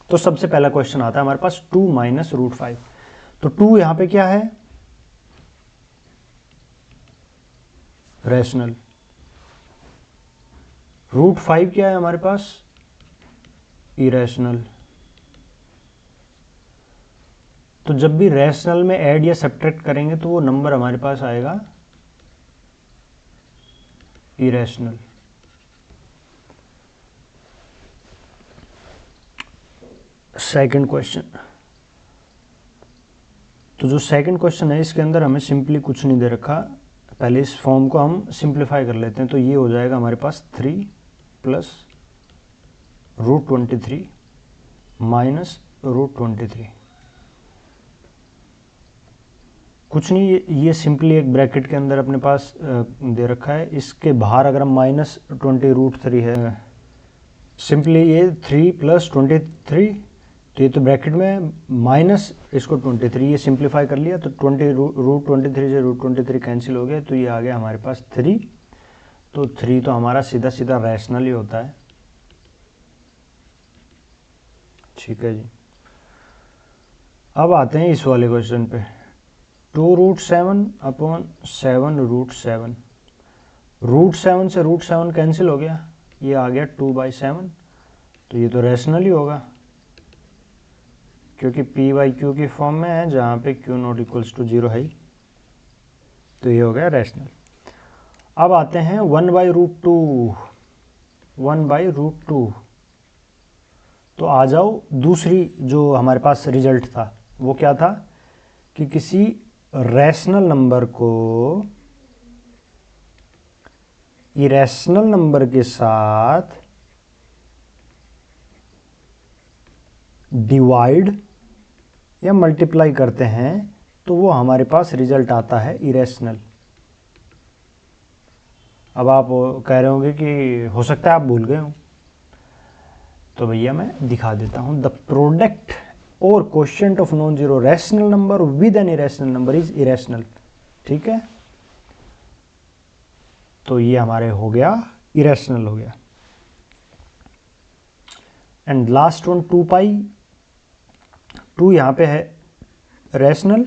तो सबसे पहला क्वेश्चन आता है हमारे पास 2 माइनस रूट 5. तो 2 यहां पे क्या है? रैशनल. रूट 5 क्या है हमारे पास? इरेशनल. तो जब भी रैशनल में ऐड या सब्ट्रैक्ट करेंगे तो वो नंबर हमारे पास आएगा इरेशनल. Second question. तो जो सेकंड क्वेश्चन है इसके अंदर हमें सिंपली कुछ नहीं दे रखा. पहले इस फॉर्म को हम सिंप्लीफाई कर लेते हैं. तो ये हो जाएगा हमारे पास 3 प्लस रूट 23 माइनस रूट 23. कुछ नहीं, ये सिंपली एक ब्रैकेट के अंदर अपने पास दे रखा है. इसके बाहर अगर हम माइनस 20 रूट 3 है, सिंपली ये 3 प्लस 23, तो ये तो ब्रैकेट में माइनस इसको 23, ये सिंप्लीफाई कर लिया तो 20 रूट 23 से रूट 23 कैंसिल हो गया. तो ये आ गया हमारे पास 3. तो 3 तो हमारा सीधा सीधा रैशनल ही होता है. ठीक है जी. अब आते हैं इस वाले क्वेश्चन पे. 2 रूट 7 अपॉन 7 रूट 7. रूट 7 से रूट 7 कैंसिल हो गया, ये आ गया 2/7. तो ये तो रैशनल ही होगा क्योंकि p/q की फॉर्म में है जहाँ पे q नॉट इक्वल्स टू 0 है. तो ये हो गया रैशनल. अब आते हैं 1/√2. 1/√2. तो आ जाओ दूसरी जो हमारे पास रिजल्ट था वो क्या था कि किसी रैशनल नंबर को इरेशनल नंबर के साथ डिवाइड या मल्टीप्लाई करते हैं तो वो हमारे पास रिजल्ट आता है इरेशनल. अब आप कह रहे होंगे कि हो सकता है आप भूल गए हो, तो भैया मैं दिखा देता हूं. द प्रोडक्ट और quotient of non zero rational number with an irrational number is irrational. ठीक है, तो ये हमारे हो गया इरेशनल हो गया. एंड लास्ट वन 2 पाई. 2 यहां पे है रैशनल,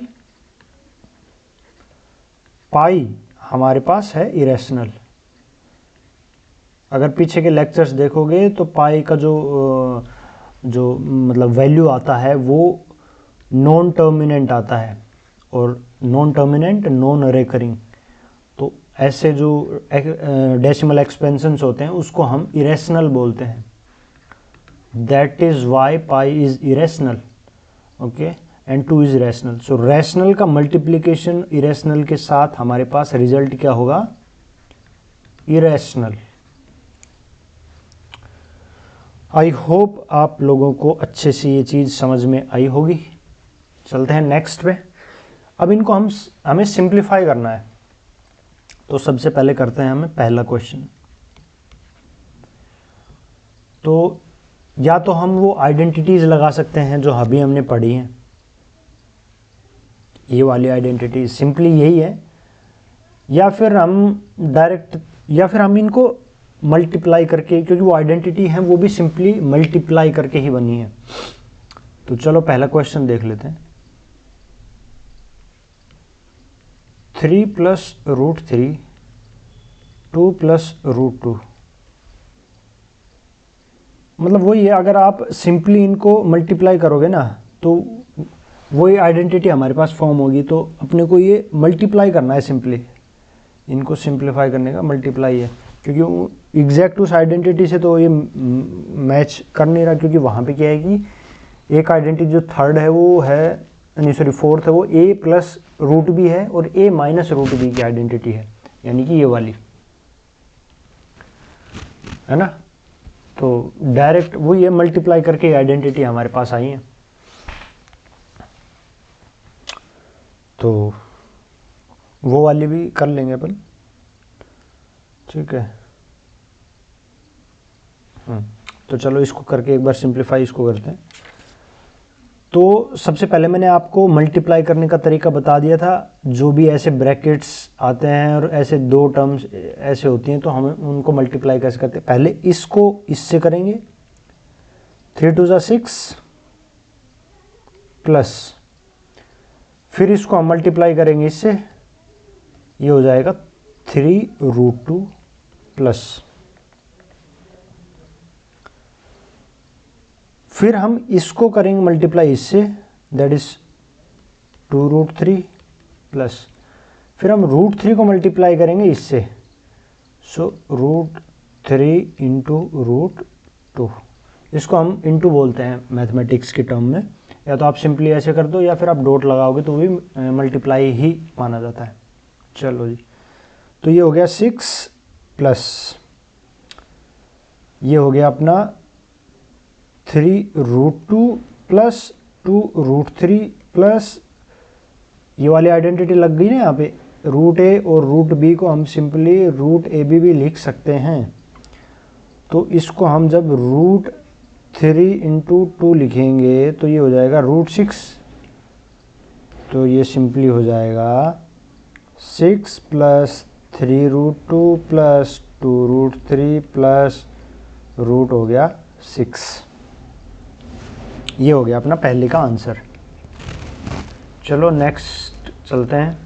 पाई हमारे पास है इरेशनल. अगर पीछे के लेक्चर्स देखोगे तो पाई का जो मतलब वैल्यू आता है वो नॉन टर्मिनेंट आता है, और नॉन टर्मिनेंट नॉन रेकरिंग. तो ऐसे जो डेसिमल एक्सपेंशंस होते हैं उसको हम इरेशनल बोलते हैं. That is why pi is irrational. Okay, and 2 is rational. So rational का मल्टीप्लिकेशन इरेशनल के साथ हमारे पास रिजल्ट क्या होगा? इरेशनल. आई होप आप लोगों को अच्छे से ये चीज़ समझ में आई होगी. चलते हैं नेक्स्ट पे. अब इनको हमें सिंप्लीफाई करना है. तो सबसे पहले करते हैं हमें पहला क्वेश्चन. तो या तो हम वो आइडेंटिटीज लगा सकते हैं जो अभी हमने पढ़ी हैं, ये वाली आइडेंटिटी सिंपली यही है, या फिर हम इनको मल्टीप्लाई करके, क्योंकि वो आइडेंटिटी है वो भी सिंपली मल्टीप्लाई करके ही बनी है. तो चलो पहला क्वेश्चन देख लेते हैं. 3 प्लस रूट 3 2 प्लस रूट 2. मतलब वही है, अगर आप सिंपली इनको मल्टीप्लाई करोगे ना तो वही आइडेंटिटी हमारे पास फॉर्म होगी. तो अपने को ये मल्टीप्लाई करना है, सिंपली इनको सिंप्लीफाई करने का मल्टीप्लाई है, क्योंकि एग्जैक्ट उस आइडेंटिटी से तो ये मैच कर नहीं रहा. क्योंकि वहाँ पे क्या है कि एक आइडेंटिटी जो थर्ड है वो है, नहीं सॉरी फोर्थ है, वो a प्लस रूट बी है और a माइनस रूट बी की आइडेंटिटी है, यानी कि ये वाली है ना. तो डायरेक्ट वो ये मल्टीप्लाई करके आइडेंटिटी हमारे पास आई है. तो वो वाली भी कर लेंगे अपन. ठीक है। तो चलो इसको करके एक बार सिंप्लीफाई इसको करते हैं। तो सबसे पहले मैंने आपको मल्टीप्लाई करने का तरीका बता दिया था। जो भी ऐसे ब्रैकेट्स आते हैं और ऐसे दो टर्म्स ऐसे होती हैं तो हम उनको मल्टीप्लाई कैसे करते हैं। पहले इसको इससे करेंगे, 3 2 ज़ा 6 प्लस, फिर इसको हम मल्टीप्लाई करेंगे इससे, ये हो जाएगा 3√2 प्लस, फिर हम इसको करेंगे मल्टीप्लाई इससे, दैट इज 2√3 प्लस, फिर हम √3 को मल्टीप्लाई करेंगे इससे, सो √3 इंटू √2। इसको हम इंटू बोलते हैं मैथमेटिक्स की टर्म में, या तो आप सिंपली ऐसे कर दो या फिर आप डॉट लगाओगे तो भी मल्टीप्लाई ही माना जाता है। चलो जी, तो ये हो गया 6 प्लस, ये हो गया अपना 3√2 प्लस 2√3 प्लस, ये वाली आइडेंटिटी लग गई ना यहाँ पे, √a और √b को हम सिंपली √ab भी लिख सकते हैं। तो इसको हम जब √3 इंटू 2 लिखेंगे तो ये हो जाएगा √6, तो ये सिंपली हो जाएगा 6 प्लस 3√2 प्लस 2√3 प्लस रूट हो गया 6। ये हो गया अपना पहले का आंसर। चलो नेक्स्ट चलते हैं।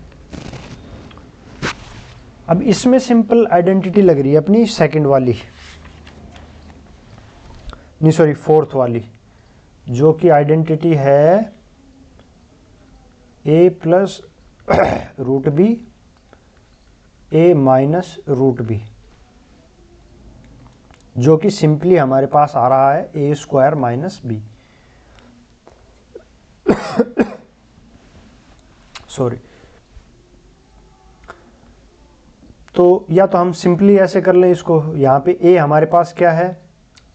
अब इसमें सिंपल आइडेंटिटी लग रही है अपनी सेकंड वाली, नहीं सॉरी फोर्थ वाली, जो कि आइडेंटिटी है a plus √b a minus √b, जो कि सिंपली हमारे पास आ रहा है a² माइनस b। सॉरी, तो या तो हम सिंपली ऐसे कर लें इसको, यहाँ पे a हमारे पास क्या है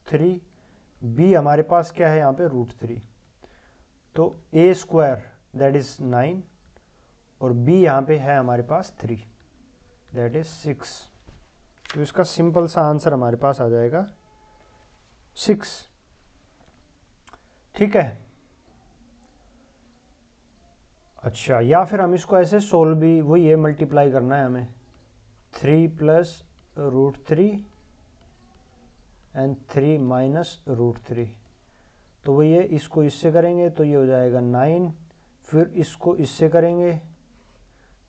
3, b हमारे पास क्या है यहाँ पे √3, तो a² दैट इज 9 और b यहाँ पे है हमारे पास 3 दैट इज 6। तो इसका सिंपल सा आंसर हमारे पास आ जाएगा 6। ठीक है। अच्छा, या फिर हम इसको ऐसे सोल्व भी, वही है मल्टीप्लाई करना है हमें, 3 प्लस √3 एंड 3 माइनस √3, तो वही है, इसको इससे करेंगे तो ये हो जाएगा 9, फिर इसको इससे करेंगे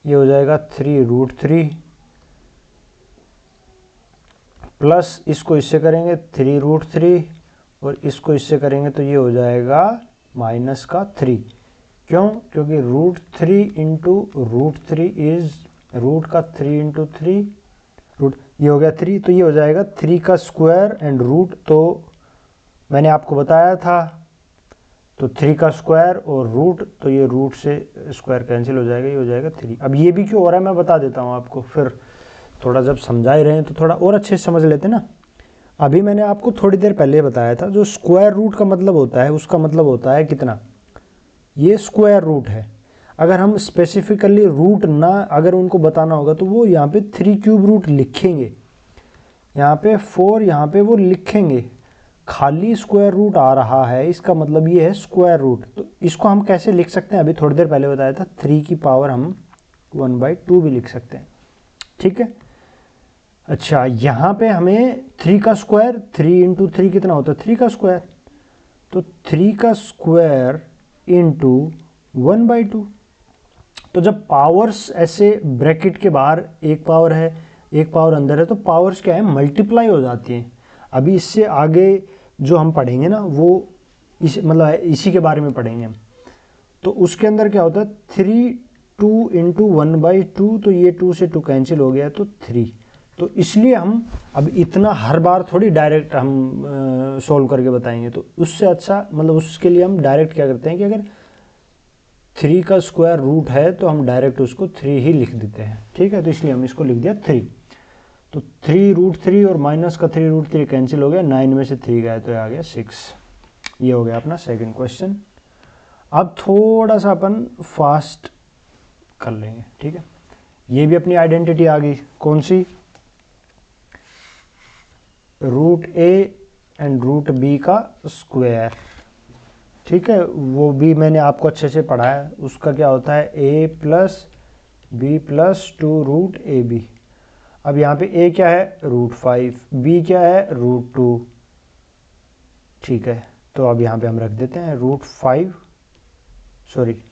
ये हो जाएगा 3√3 प्लस इसको इससे करेंगे 3√3 और इसको इससे करेंगे तो ये हो जाएगा माइनस का 3। क्यों? क्योंकि √3 इंटू √3 इज रूट का 3 इंटू 3, रूट ये हो गया 3, तो ये हो जाएगा 3 का स्क्वायर एंड रूट, तो मैंने आपको बताया था, तो 3 का स्क्वायर और रूट, तो ये रूट से स्क्वायर कैंसिल हो जाएगा, ये हो जाएगा 3। अब ये भी क्यों हो रहा है मैं बता देता हूँ आपको, फिर थोड़ा जब समझा ही रहे हैं तो थोड़ा और अच्छे से समझ लेते ना। अभी मैंने आपको थोड़ी देर पहले बताया था, जो स्क्वायर रूट का मतलब होता है उसका मतलब होता है कितना, ये स्क्वायर रूट है। अगर हम स्पेसिफिकली रूट ना अगर उनको बताना होगा तो वो यहाँ पे 3³ लिखेंगे, यहाँ पे 4, यहाँ पे वो लिखेंगे, खाली स्क्वायर रूट आ रहा है, इसका मतलब ये है स्क्वायर रूट। तो इसको हम कैसे लिख सकते हैं, अभी थोड़ी देर पहले बताया था, 3 की पावर हम 1/2 भी लिख सकते हैं। ठीक है। अच्छा, यहाँ पे हमें 3 का स्क्वायर, 3 इंटू 3 कितना होता है 3 का स्क्वायर, तो 3 का स्क्वायर इंटू 1/2। तो जब पावर्स ऐसे ब्रैकेट के बाहर एक पावर है एक पावर अंदर है तो पावर्स क्या है मल्टीप्लाई हो जाती हैं। अभी इससे आगे जो हम पढ़ेंगे ना वो मतलब इसी के बारे में पढ़ेंगे हम। तो उसके अंदर क्या होता है 3 2 इंटू 1/2, तो ये 2 से 2 कैंसिल हो गया तो 3। तो इसलिए हम अब इतना हर बार थोड़ी डायरेक्ट हम सॉल्व करके बताएंगे, तो उससे अच्छा मतलब उसके लिए हम डायरेक्ट क्या करते हैं कि अगर 3 का स्क्वायर रूट है तो हम डायरेक्ट उसको 3 ही लिख देते हैं। ठीक है, तो इसलिए हम इसको लिख दिया 3। तो 3√3 और माइनस का 3√3 कैंसिल हो गया, 9 में से 3 गया तो आ गया 6। ये हो गया अपना सेकंड क्वेश्चन। अब थोड़ा सा अपन फास्ट कर लेंगे। ठीक है, ये भी अपनी आइडेंटिटी आ गई, कौन सी, root A and root B का स्क्वायर, ठीक है, वो भी मैंने आपको अच्छे से पढ़ाया। उसका क्या होता है A plus B plus 2 root A B. अब यहाँ पे ए क्या है रूट 5, बी क्या है रूट 2, ठीक है। तो अब यहाँ पे हम रख देते हैं रूट 5, सॉरी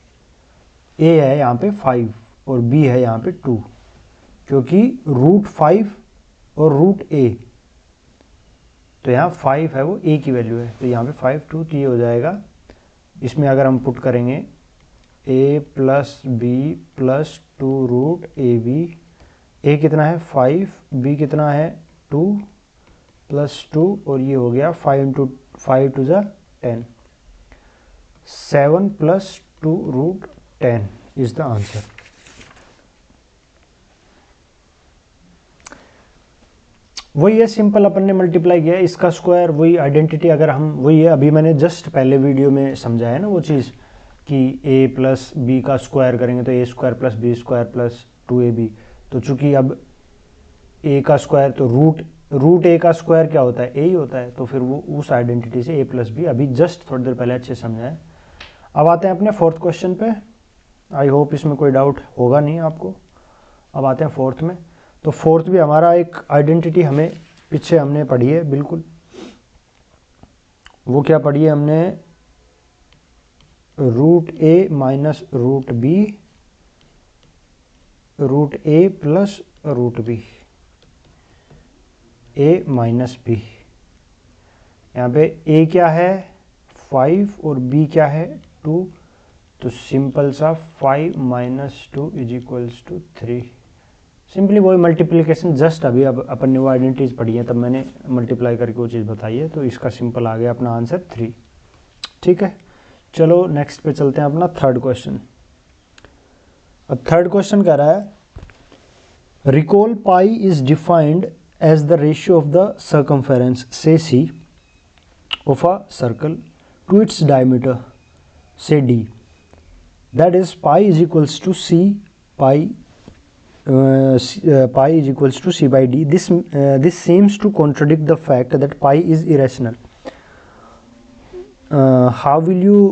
ए है यहाँ पे 5 और बी है यहाँ पे 2, क्योंकि रूट 5 और रूट ए, तो यहाँ 5 है वो ए की वैल्यू है, तो यहाँ पे 5 2, तो ये हो जाएगा। इसमें अगर हम पुट करेंगे a plus B plus 2 root A B, A कितना है 5, बी कितना है 2 प्लस 2, और ये हो गया 5 टू ज़ा 10, 7 plus 2 root 10 is the answer. वही है सिंपल, अपन ने मल्टीप्लाई किया इसका स्क्वायर, वही आइडेंटिटी। अगर हम वही है, अभी मैंने जस्ट पहले वीडियो में समझाया ना वो चीज़ कि a प्लस बी का स्क्वायर करेंगे तो A square plus B square plus 2ab। तो चूंकि अब a का स्क्वायर तो रूट a का स्क्वायर क्या होता है a ही होता है, तो फिर वो उस आइडेंटिटी से a प्लस बी अभी जस्ट थोड़ी देर पहले अच्छे समझाया। अब आते हैं अपने फोर्थ क्वेश्चन पे। आई होप इसमें कोई डाउट होगा नहीं आपको। अब आते हैं फोर्थ में। तो फोर्थ भी हमारा एक आइडेंटिटी हमें पीछे हमने पढ़ी है बिल्कुल। वो क्या पढ़ी है हमने, root A minus root B root A plus root B, A minus B. यहाँ पे a क्या है 5 और b क्या है 2, तो सिंपल सा 5 minus 2 is equals to 3। Simply वही मल्टीप्लिकेशन, जस्ट अभी अब अपन ने वो आइडेंटिटीज पढ़ी है तब मैंने मल्टीप्लाई करके वो चीज़ बताई है, तो इसका सिंपल आ गया अपना आंसर 3। ठीक है, चलो नेक्स्ट पे चलते हैं अपना थर्ड क्वेश्चन। अब थर्ड क्वेश्चन कह रहा है recall pi is defined as the ratio of the circumference से C of a circle to its diameter से D, that is pi is equals to C pi pi is equals to c by d. This seems to contradict the fact that pi is irrational. How will you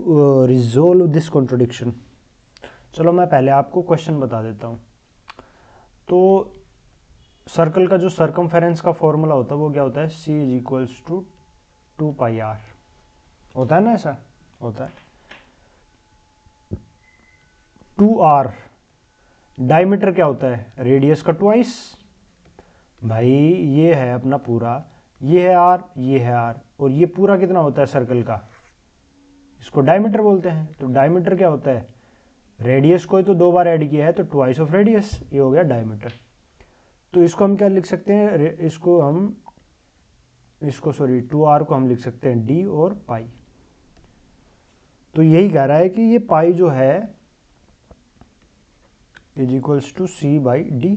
resolve this contradiction? चलो मैं पहले आपको question बता देता हूँ। तो circle का जो सर्कमफेरेंस का फॉर्मूला होता है वो क्या होता है, c is equals to 2 pi r होता है ना, ऐसा होता है 2r। डायमीटर क्या होता है, रेडियस का ट्वाइस। भाई ये है अपना पूरा, ये है r, ये है r, और ये पूरा कितना होता है सर्कल का, इसको डायमीटर बोलते हैं। तो डायमीटर क्या होता है, रेडियस को तो 2 बार ऐड किया है तो ट्वाइस ऑफ रेडियस, ये हो गया डायमीटर। तो इसको हम क्या लिख सकते हैं, इसको सॉरी 2r को हम लिख सकते हैं d और पाई। तो यही कह रहा है कि ये पाई जो है is equals to C by D.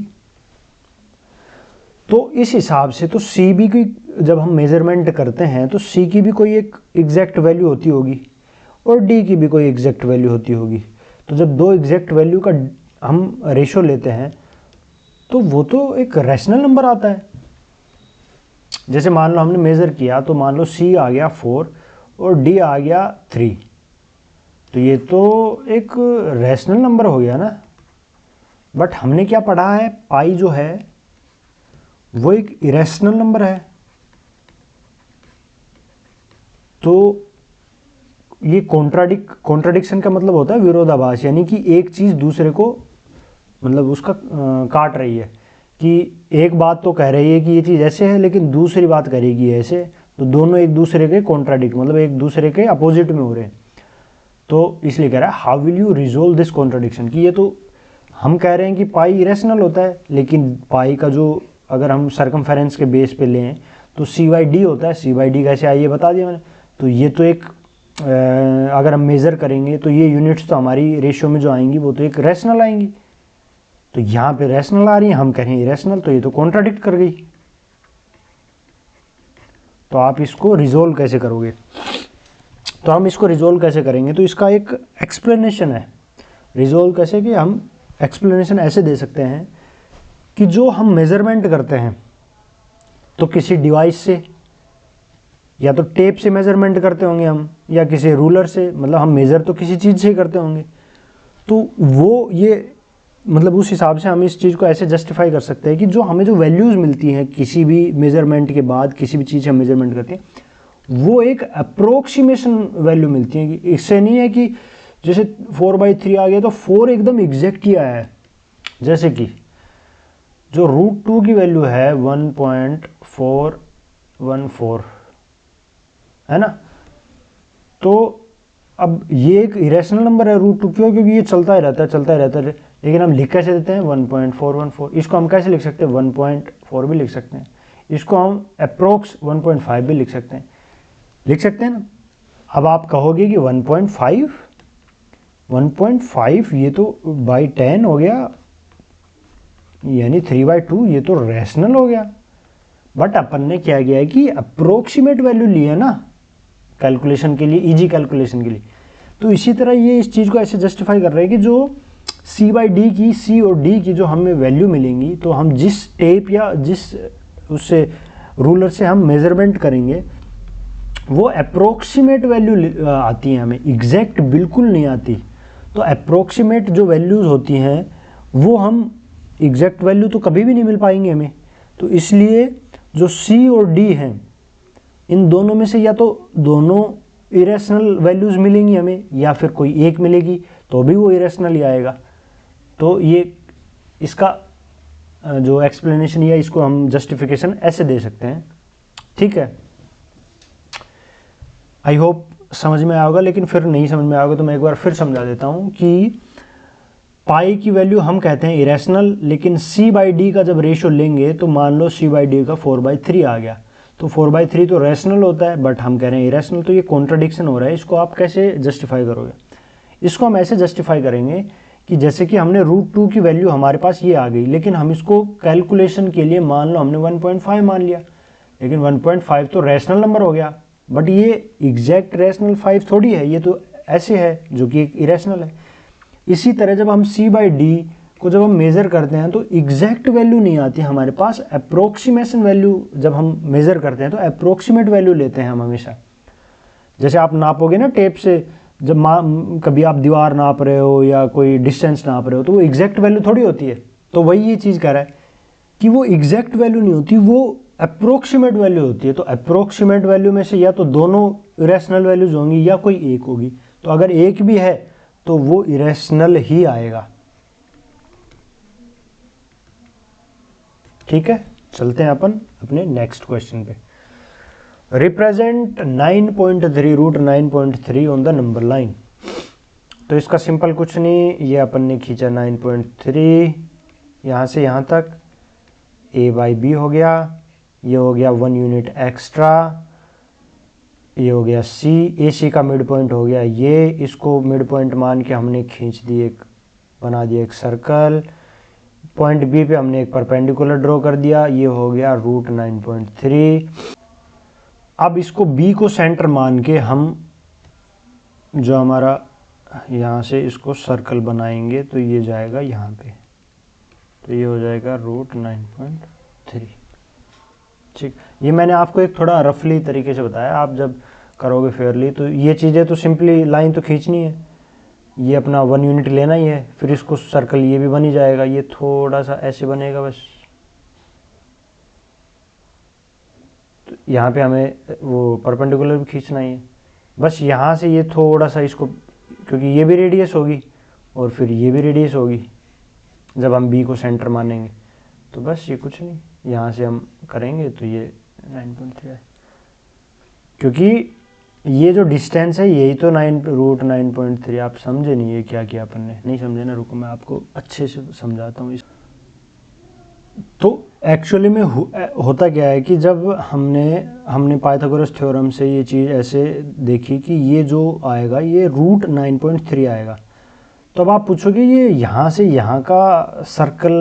तो इस हिसाब से तो सी बी की जब हम मेजरमेंट करते हैं तो सी की भी कोई एक एग्जैक्ट वैल्यू होती होगी और डी की भी कोई एग्जैक्ट वैल्यू होती होगी। तो जब दो एग्जैक्ट वैल्यू का हम रेशो लेते हैं तो वो तो एक रैशनल नंबर आता है। जैसे मान लो हमने मेज़र किया तो मान लो सी आ गया 4 और डी आ गया 3, तो ये तो एक रैशनल नंबर हो गया ना। बट हमने क्या पढ़ा है, पाई जो है वो एक इरेशनल नंबर है। तो ये कॉन्ट्राडिक्शन का मतलब होता है विरोधाभास, यानी कि एक चीज़ दूसरे को मतलब उसका काट रही है, कि एक बात तो कह रही है कि ये चीज़ ऐसे है लेकिन दूसरी बात करेगी ऐसे, तो दोनों एक दूसरे के कॉन्ट्राडिक्ट मतलब एक दूसरे के अपोजिट में हो रहे हैं। तो इसलिए कह रहा है how will you resolve this contradiction, कि ये तो हम कह रहे हैं कि पाई इरेशनल होता है, लेकिन पाई का जो अगर हम सर्कमफेरेंस के बेस पे लें तो सी बाई डी होता है। सी बाई डी कैसे आई ये बता दिया मैंने। तो ये तो एक अगर हम मेज़र करेंगे तो ये यूनिट्स तो हमारी रेशियो में जो आएंगी वो तो एक रैशनल आएंगी। तो यहाँ पे रैशनल आ रही है, हम कह रहे हैं इरेशनल, तो ये तो कॉन्ट्राडिक्ट कर गई। तो आप इसको रिजोल्व कैसे करोगे, तो हम इसको रिजोल्व कैसे करेंगे, तो इसका एक एक्सप्लेनेशन है रिजोल्व कैसे, कि हम एक्सप्लेनेशन ऐसे दे सकते हैं कि जो हम मेज़रमेंट करते हैं तो किसी डिवाइस से, या तो टेप से मेज़रमेंट करते होंगे हम, या किसी रूलर से, मतलब हम मेज़र तो किसी चीज़ से ही करते होंगे। तो वो ये मतलब उस हिसाब से हम इस चीज़ को ऐसे जस्टिफाई कर सकते हैं कि जो हमें जो वैल्यूज़ मिलती हैं किसी भी मेज़रमेंट के बाद, किसी भी चीज़ से हम मेज़रमेंट करते हैं, वो एक अप्रोक्सीमेशन वैल्यू मिलती है। कि इससे नहीं है कि जैसे 4/3 आ गया तो 4 एकदम एग्जैक्ट ही आया है। जैसे कि जो √2 की वैल्यू है 1.414 है ना, तो अब ये एक इरेशनल नंबर है √2, क्यों? क्योंकि ये चलता ही रहता है। लेकिन हम लिख कैसे देते हैं 1.414। इसको हम कैसे लिख सकते हैं 1.4 भी लिख सकते हैं, इसको हम अप्रोक्स 1.5 भी लिख सकते हैं ना। अब आप कहोगे कि 1.5 ये तो बाई 10 हो गया, यानी 3/2, ये तो रैशनल हो गया। बट अपन ने क्या किया है कि अप्रोक्सीमेट वैल्यू ली है ना कैलकुलेशन के लिए, इजी कैलकुलेशन के लिए। तो इसी तरह ये इस चीज़ को ऐसे जस्टिफाई कर रहे हैं कि जो C/D की, C और D की जो हमें वैल्यू मिलेंगी, तो हम जिस टेप या जिस उससे रूलर से हम मेज़रमेंट करेंगे वो अप्रोक्सीमेट वैल्यू आती है, हमें एग्जैक्ट बिल्कुल नहीं आती। तो अप्रोक्सीमेट जो वैल्यूज़ होती हैं वो हम एग्जैक्ट वैल्यू तो कभी भी नहीं मिल पाएंगे हमें। तो इसलिए जो C और D हैं, इन दोनों में से या तो दोनों इरेशनल वैल्यूज़ मिलेंगी हमें, या फिर कोई एक मिलेगी तो भी वो इरेशनल ही आएगा। तो ये इसका जो एक्सप्लेनेशन या इसको हम जस्टिफिकेशन ऐसे दे सकते हैं। ठीक है, आई होप समझ में आएगा। लेकिन फिर नहीं समझ में आएगा तो मैं एक बार फिर समझा देता हूँ कि पाई की वैल्यू हम कहते हैं इरेशनल, लेकिन C/D का जब रेशियो लेंगे तो मान लो C/D का 4/3 आ गया, तो 4/3 तो रैशनल होता है, बट हम कह रहे हैं इरेशनल। तो ये कॉन्ट्राडिक्शन हो रहा है, इसको आप कैसे जस्टिफाई करोगे? इसको हम ऐसे जस्टिफाई करेंगे कि जैसे कि हमने √2 की वैल्यू हमारे पास ये आ गई, लेकिन हम इसको कैलकुलेशन के लिए मान लो हमने 1.5 मान लिया, लेकिन 1.5 तो रैशनल नंबर हो गया, बट ये एग्जैक्ट रैशनल 5 थोड़ी है, ये तो ऐसे है जो कि एक इरेशनल है। इसी तरह जब हम C/D को जब हम मेज़र करते हैं तो एग्जैक्ट वैल्यू नहीं आती हमारे पास, अप्रोक्सीमेशन वैल्यू जब हम मेज़र करते हैं तो अप्रोक्सीमेट वैल्यू लेते हैं हम हमेशा। जैसे आप नापोगे ना टेप से, जब कभी आप दीवार नाप रहे हो या कोई डिस्टेंस नाप रहे हो, तो वो एग्जैक्ट वैल्यू थोड़ी होती है। तो वही ये चीज़ कह रहा है कि वो एग्जैक्ट वैल्यू नहीं होती, वो अप्रोक्सीमेट वैल्यू होती है। तो अप्रोक्सीमेट वैल्यू में से या तो दोनों इरेशनल वैल्यूज होंगी या कोई एक होगी। तो अगर एक भी है तो वो इरेशनल ही आएगा। ठीक है, चलते हैं अपन अपने नेक्स्ट क्वेश्चन पे। Represent 9.3 √9.3 on the number line. तो इसका सिंपल कुछ नहीं, ये अपन ने खींचा 9.3 यहाँ से यहाँ तक, A/B हो गया, ये हो गया 1 यूनिट एक्स्ट्रा, ये हो गया C, AC का मिड पॉइंट हो गया ये, इसको मिड पॉइंट मान के हमने खींच दी, एक बना दिया एक सर्कल। पॉइंट B पे हमने एक परपेंडिकुलर ड्रॉ कर दिया, ये हो गया √9.3। अब इसको B को सेंटर मान के हम जो हमारा यहाँ से इसको सर्कल बनाएंगे तो ये जाएगा यहाँ पे, तो ये हो जाएगा √9.3। ठीक, ये मैंने आपको एक थोड़ा रफली तरीके से बताया, आप जब करोगे फेयरली तो ये चीज़ें तो सिंपली लाइन तो खींचनी है, ये अपना 1 यूनिट लेना ही है, फिर इसको सर्कल ये भी बन ही जाएगा, ये थोड़ा सा ऐसे बनेगा बस। तो यहाँ पे हमें वो परपेंडिकुलर भी खींचना ही है, बस यहाँ से ये थोड़ा सा इसको, क्योंकि ये भी रेडियस होगी और फिर ये भी रेडियस होगी जब हम B को सेंटर मानेंगे, तो बस ये कुछ नहीं, यहाँ से हम करेंगे तो ये 9.3 है, क्योंकि ये जो डिस्टेंस है यही तो √9.3। आप समझे नहीं ये क्या किया अपन ने? नहीं समझे ना, रुको मैं आपको अच्छे से समझाता हूँ। तो एक्चुअली में होता क्या है कि जब हमने पाइथागोरस थ्योरम से ये चीज़ ऐसे देखी कि ये जो आएगा ये √9.3 आएगा, तो अब आप पूछोगे ये यहाँ से यहाँ का सर्कल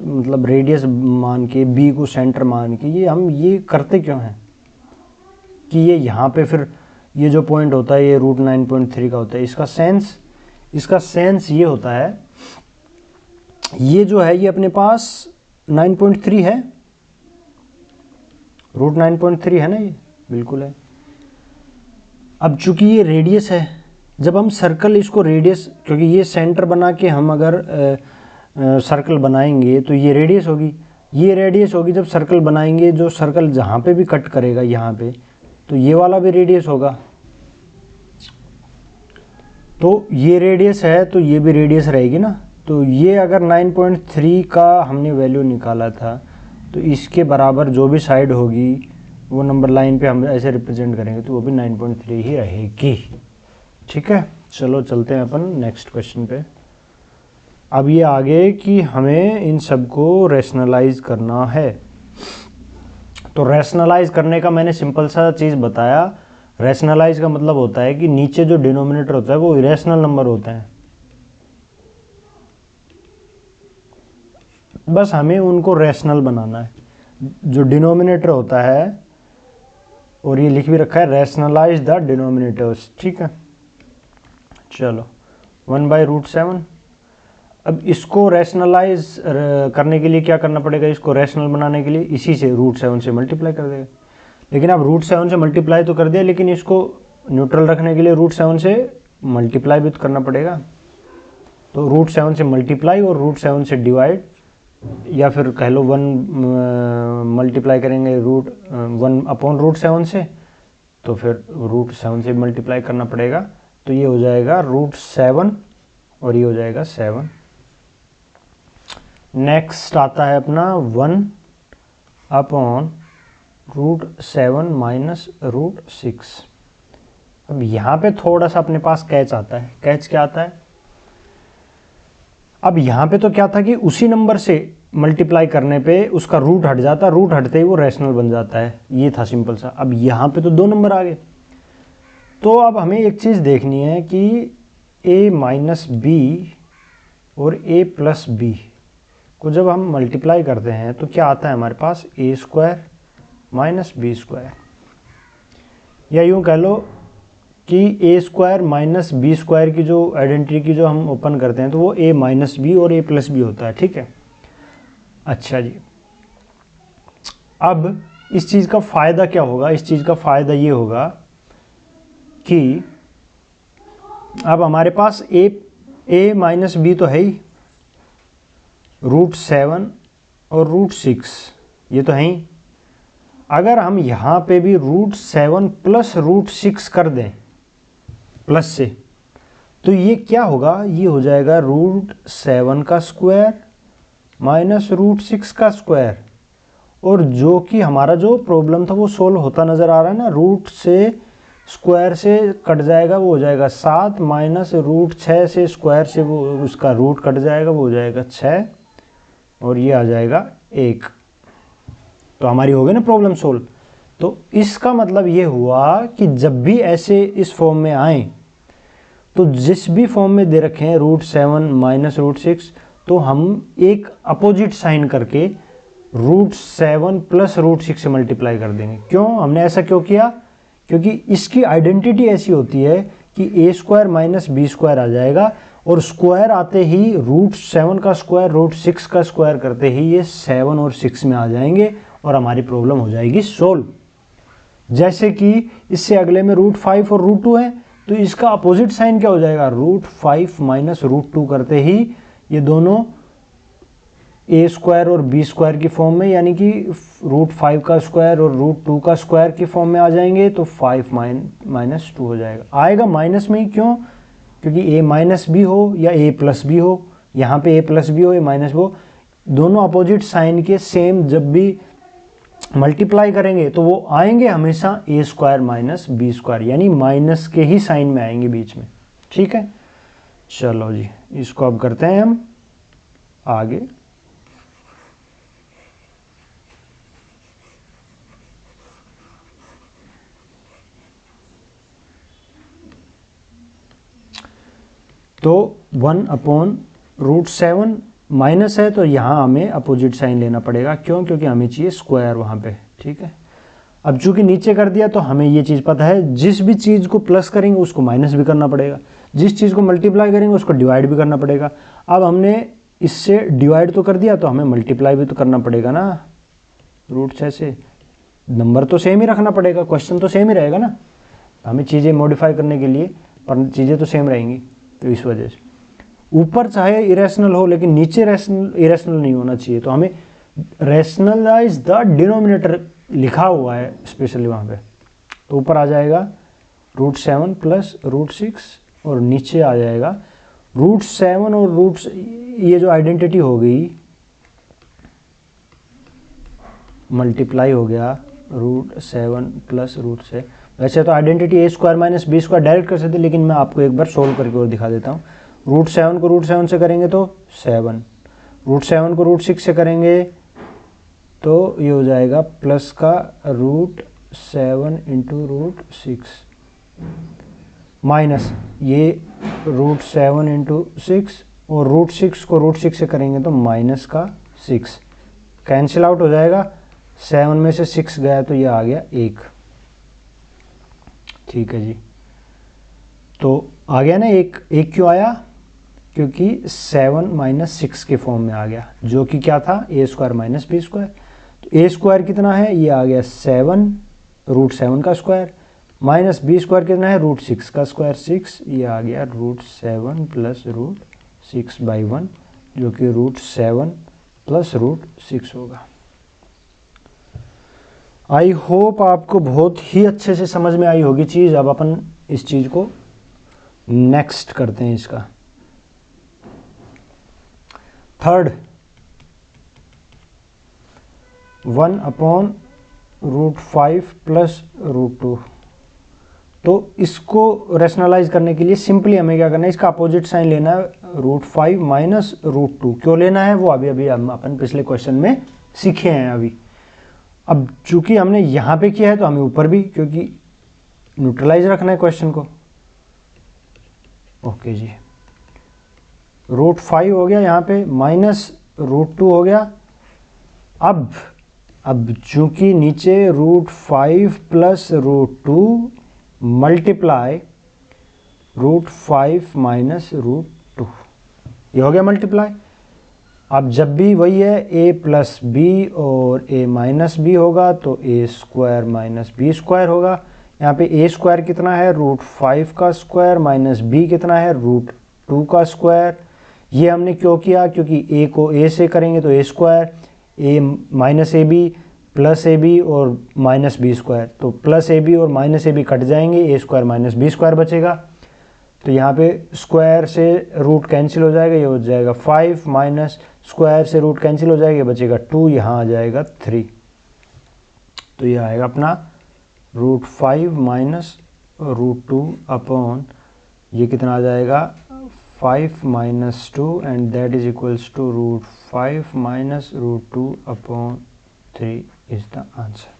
मतलब रेडियस मान के B को सेंटर मान के ये हम ये करते क्यों हैं कि ये यहाँ पे फिर ये जो पॉइंट होता है ये √9.3 का होता है। इसका सेंस ये होता है, ये जो है ये अपने पास 9.3 है, रूट 9.3 है ना, ये बिल्कुल है। अब चूंकि ये रेडियस है, जब हम सर्कल इसको रेडियस, क्योंकि ये सेंटर बना के हम अगर सर्कल बनाएंगे तो ये रेडियस होगी, ये रेडियस होगी जब सर्कल बनाएंगे, जो सर्कल जहाँ पे भी कट करेगा यहाँ पे, तो ये वाला भी रेडियस होगा। तो ये रेडियस है तो ये भी रेडियस रहेगी ना। तो ये अगर 9.3 का हमने वैल्यू निकाला था, तो इसके बराबर जो भी साइड होगी वो नंबर लाइन पे हम ऐसे रिप्रेजेंट करेंगे तो वो भी 9.3 ही रहेगी। ठीक है, चलो चलते हैं अपन नेक्स्ट क्वेश्चन पे। अब ये आगे कि हमें इन सबको रैशनलाइज करना है। तो रैशनलाइज करने का मैंने सिंपल सा चीज़ बताया। रैशनलाइज का मतलब होता है कि नीचे जो डिनोमिनेटर होता है वो इरेशनल नंबर होते हैं, बस हमें उनको रैशनल बनाना है। जो डिनोमिनेटर होता है, और ये लिख भी रखा है रैशनलाइज द डिनोमिनेटर्स। ठीक है, चलो 1/√7। अब इसको रैशनलाइज करने के लिए क्या करना पड़ेगा, इसको रैशनल बनाने के लिए इसी से √7 से मल्टीप्लाई कर देगा। लेकिन अब √7 से मल्टीप्लाई तो कर दिया, लेकिन इसको न्यूट्रल रखने के लिए √7 से मल्टीप्लाई भी तो करना पड़ेगा। तो √7 से मल्टीप्लाई और √7 से डिवाइड, या फिर कह लो 1 मल्टीप्लाई करेंगे √1/√7 से, तो फिर √7 से मल्टीप्लाई करना पड़ेगा। तो ये हो जाएगा √7 और ये हो जाएगा 7। नेक्स्ट आता है अपना 1/√7 माइनस √6। अब यहाँ पे थोड़ा सा अपने पास कैच आता है। कैच क्या आता है, अब यहाँ पे तो क्या था कि उसी नंबर से मल्टीप्लाई करने पे उसका रूट हट जाता, रूट हटते ही वो रैशनल बन जाता है, ये था सिंपल सा। अब यहाँ पे तो 2 नंबर आ गए। तो अब हमें एक चीज़ देखनी है कि a माइनस बी और a प्लस बी को जब हम मल्टीप्लाई करते हैं तो क्या आता है हमारे पास, a² माइनस b², या यूँ कह लो कि a² माइनस b² की जो आइडेंटिटी की जो हम ओपन करते हैं तो वो a माइनस बी और a प्लस बी होता है। ठीक है, अच्छा जी। अब इस चीज़ का फ़ायदा क्या होगा, इस चीज़ का फ़ायदा ये होगा कि अब हमारे पास a माइनस बी तो है ही, √7 और √6 ये तो है ही। अगर हम यहाँ पे भी √7 प्लस √6 कर दें प्लस से, तो ये क्या होगा, ये हो जाएगा √7 का स्क्वायर माइनस √6 का स्क्वायर। और जो कि हमारा जो प्रॉब्लम था वो सोल्व होता नज़र आ रहा है ना, रूट से स्क्वायर से कट जाएगा वो हो जाएगा 7 माइनस √6 से स्क्वायर से वो उसका रूट कट जाएगा वो हो जाएगा 6 और ये आ जाएगा 1। तो हमारी हो गई ना प्रॉब्लम सोल्व। तो इसका मतलब ये हुआ कि जब भी ऐसे इस फॉर्म में आए तो जिस भी फॉर्म में दे रखे हैं √7 माइनस √6, तो हम एक अपोजिट साइन करके √7 प्लस √6 से मल्टीप्लाई कर देंगे। क्यों हमने ऐसा क्यों किया, क्योंकि इसकी आइडेंटिटी ऐसी होती है कि a² माइनस b² आ जाएगा और स्क्वायर आते ही √7 का स्क्वायर √6 का स्क्वायर करते ही ये 7 और 6 में आ जाएंगे और हमारी प्रॉब्लम हो जाएगी सोल्व। जैसे कि इससे अगले में √5 और √2 है, तो इसका अपोजिट साइन क्या हो जाएगा, √5 माइनस √2 करते ही ये दोनों a² और b² की फॉर्म में, यानी कि √5 का स्क्वायर और √2 का स्क्वायर की फॉर्म में आ जाएंगे। तो 5 माइनस 2 हो जाएगा। आएगा माइनस में ही, क्यों, क्योंकि a माइनस बी हो या a प्लस बी हो, यहाँ पे a प्लस बी हो या माइनस बी हो, दोनों अपोजिट साइन के सेम जब भी मल्टीप्लाई करेंगे तो वो आएंगे हमेशा a² माइनस b², यानी माइनस के ही साइन में आएंगे बीच में। ठीक है, चलो जी इसको अब करते हैं हम आगे। तो 1/√7 माइनस है तो यहाँ हमें अपोजिट साइन लेना पड़ेगा। क्यों, क्योंकि हमें चाहिए स्क्वायर वहाँ पे। ठीक है, अब चूंकि नीचे कर दिया तो हमें ये चीज़ पता है, जिस भी चीज़ को प्लस करेंगे उसको माइनस भी करना पड़ेगा, जिस चीज़ को मल्टीप्लाई करेंगे उसको डिवाइड भी करना पड़ेगा। अब हमने इससे डिवाइड तो कर दिया तो हमें मल्टीप्लाई भी तो करना पड़ेगा ना √6 से। नंबर तो सेम ही रखना पड़ेगा, क्वेश्चन तो सेम ही रहेगा ना, हमें चीज़ें मॉडिफाई करने के लिए, पर चीज़ें तो सेम रहेंगी। तो इस वजह से ऊपर चाहे इरेशनल हो लेकिन नीचे इरेशनल नहीं होना चाहिए। तो हमें रैशनलाइज द डिनोमिनेटर लिखा हुआ है स्पेशली वहाँ पे, तो ऊपर आ जाएगा √7 प्लस √6 और नीचे आ जाएगा √7 और ये जो आइडेंटिटी हो गई मल्टीप्लाई हो गया √7 प्लस √6। वैसे तो identity a² minus b² direct कर सकते, लेकिन मैं आपको एक बार सोल्व करके और दिखा देता हूँ। √7 को √7 से करेंगे तो 7, √7 को √6 से करेंगे तो ये हो जाएगा प्लस का √7 इंटू √6 माइनस ये √7 इंटू 6 और √6 को √6 से करेंगे तो माइनस का 6, कैंसिल आउट हो जाएगा। 7 में से 6 गया तो ये आ गया 1। ठीक है जी, तो आ गया ना 1 क्यों आया? क्योंकि 7 माइनस 6 के फॉर्म में आ गया, जो कि क्या था a² माइनस b²। तो a² कितना है, ये आ गया 7 √7 का स्क्वायर माइनस b² कितना है √6 का स्क्वायर 6, ये आ गया √7 प्लस √6/1 जो कि √7 प्लस √6 होगा। आई होप आपको बहुत ही अच्छे से समझ में आई होगी चीज़। अब अपन इस चीज़ को नेक्स्ट करते हैं। इसका थर्ड 1/√5 प्लस √2। तो इसको रैशनलाइज करने के लिए सिंपली हमें क्या करना है, इसका अपोजिट साइन लेना है √5 माइनस √2। क्यों लेना है वो अभी हम अपन पिछले क्वेश्चन में सीखे हैं अभी। अब चूंकि हमने यहाँ पे किया है तो हमें ऊपर भी, क्योंकि न्यूट्रलाइज रखना है क्वेश्चन को। ओके जी, √5 हो गया यहाँ पे माइनस √2 हो गया। अब चूंकि नीचे √5 प्लस √2 मल्टीप्लाई √5 माइनस √2, ये हो गया मल्टीप्लाई। अब जब भी वही है a प्लस बी और a माइनस बी होगा तो a² माइनस b² होगा। यहाँ पे a² कितना है √5 का स्क्वायर माइनस b कितना है √2 का स्क्वायर। ये हमने क्यों किया, क्योंकि a को a से करेंगे तो a², a minus ab plus ab और माइनस b², तो प्लस ab और माइनस ab कट जाएंगे, a² माइनस b² बचेगा। तो यहाँ पे स्क्वायर से रूट कैंसिल हो जाएगा, ये हो जाएगा 5 माइनस स्क्वायर से रूट कैंसिल हो जाएगा, बचेगा 2, यहाँ आ जाएगा 3। तो ये आएगा अपना √5 माइनस √2 अपॉन ये कितना आ जाएगा 5 minus 2 and that is equals to √5 minus √2 upon 3 is the answer.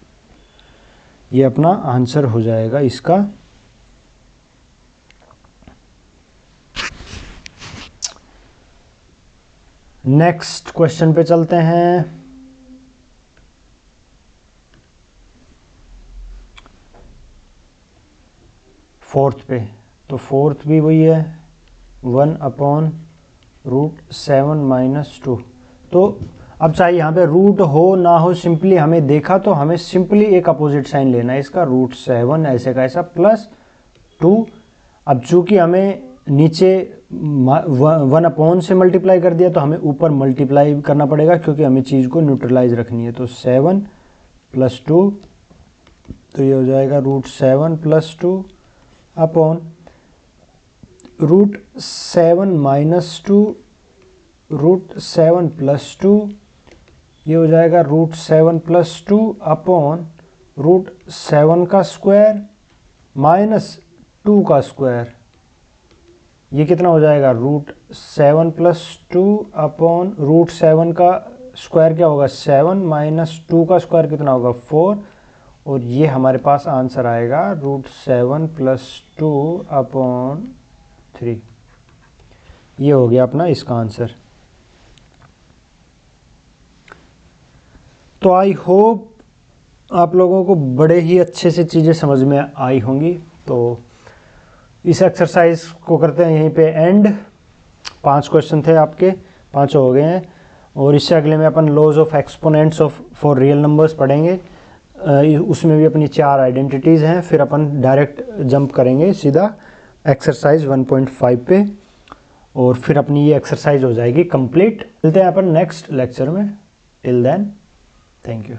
ये अपना आंसर हो जाएगा इसका। नेक्स्ट क्वेश्चन पे चलते हैं। फोर्थ पे, तो फोर्थ भी वही है 1/√7 माइनस 2। तो अब चाहे यहाँ पे रूट हो ना हो, सिंपली हमें देखा तो हमें सिंपली एक अपोजिट साइन लेना है इसका, √7 ऐसे का ऐसा प्लस 2। अब चूंकि हमें नीचे 1 से मल्टीप्लाई कर दिया तो हमें ऊपर मल्टीप्लाई करना पड़ेगा, क्योंकि हमें चीज़ को न्यूट्रलाइज रखनी है। तो 7 प्लस 2, तो ये हो जाएगा √7 प्लस 2 अपॉन √7 माइनस 2 √7 प्लस 2, ये हो जाएगा √7 प्लस 2 अपॉन √7 का स्क्वायर माइनस 2 का स्क्वायर। ये कितना हो जाएगा √7 प्लस 2 अपॉन √7 का स्क्वायर क्या होगा 7 माइनस 2 का स्क्वायर कितना होगा 4, और ये हमारे पास आंसर आएगा √7 प्लस 2 अपॉन 3। ये हो गया अपना इसका आंसर। तो आई होप आप लोगों को बड़े ही अच्छे से चीज़ें समझ में आई होंगी। तो इस एक्सरसाइज को करते हैं यहीं पे एंड। 5 क्वेश्चन थे आपके, 5 हो गए हैं, और इससे अगले में अपन laws of exponents of for real numbers पढ़ेंगे। उसमें भी अपनी 4 आइडेंटिटीज़ हैं। फिर अपन डायरेक्ट जंप करेंगे सीधा एक्सरसाइज 1.5 पे और फिर अपनी ये एक्सरसाइज हो जाएगी कंप्लीट। मिलते हैं अपन नेक्स्ट लेक्चर में। Till then thank you.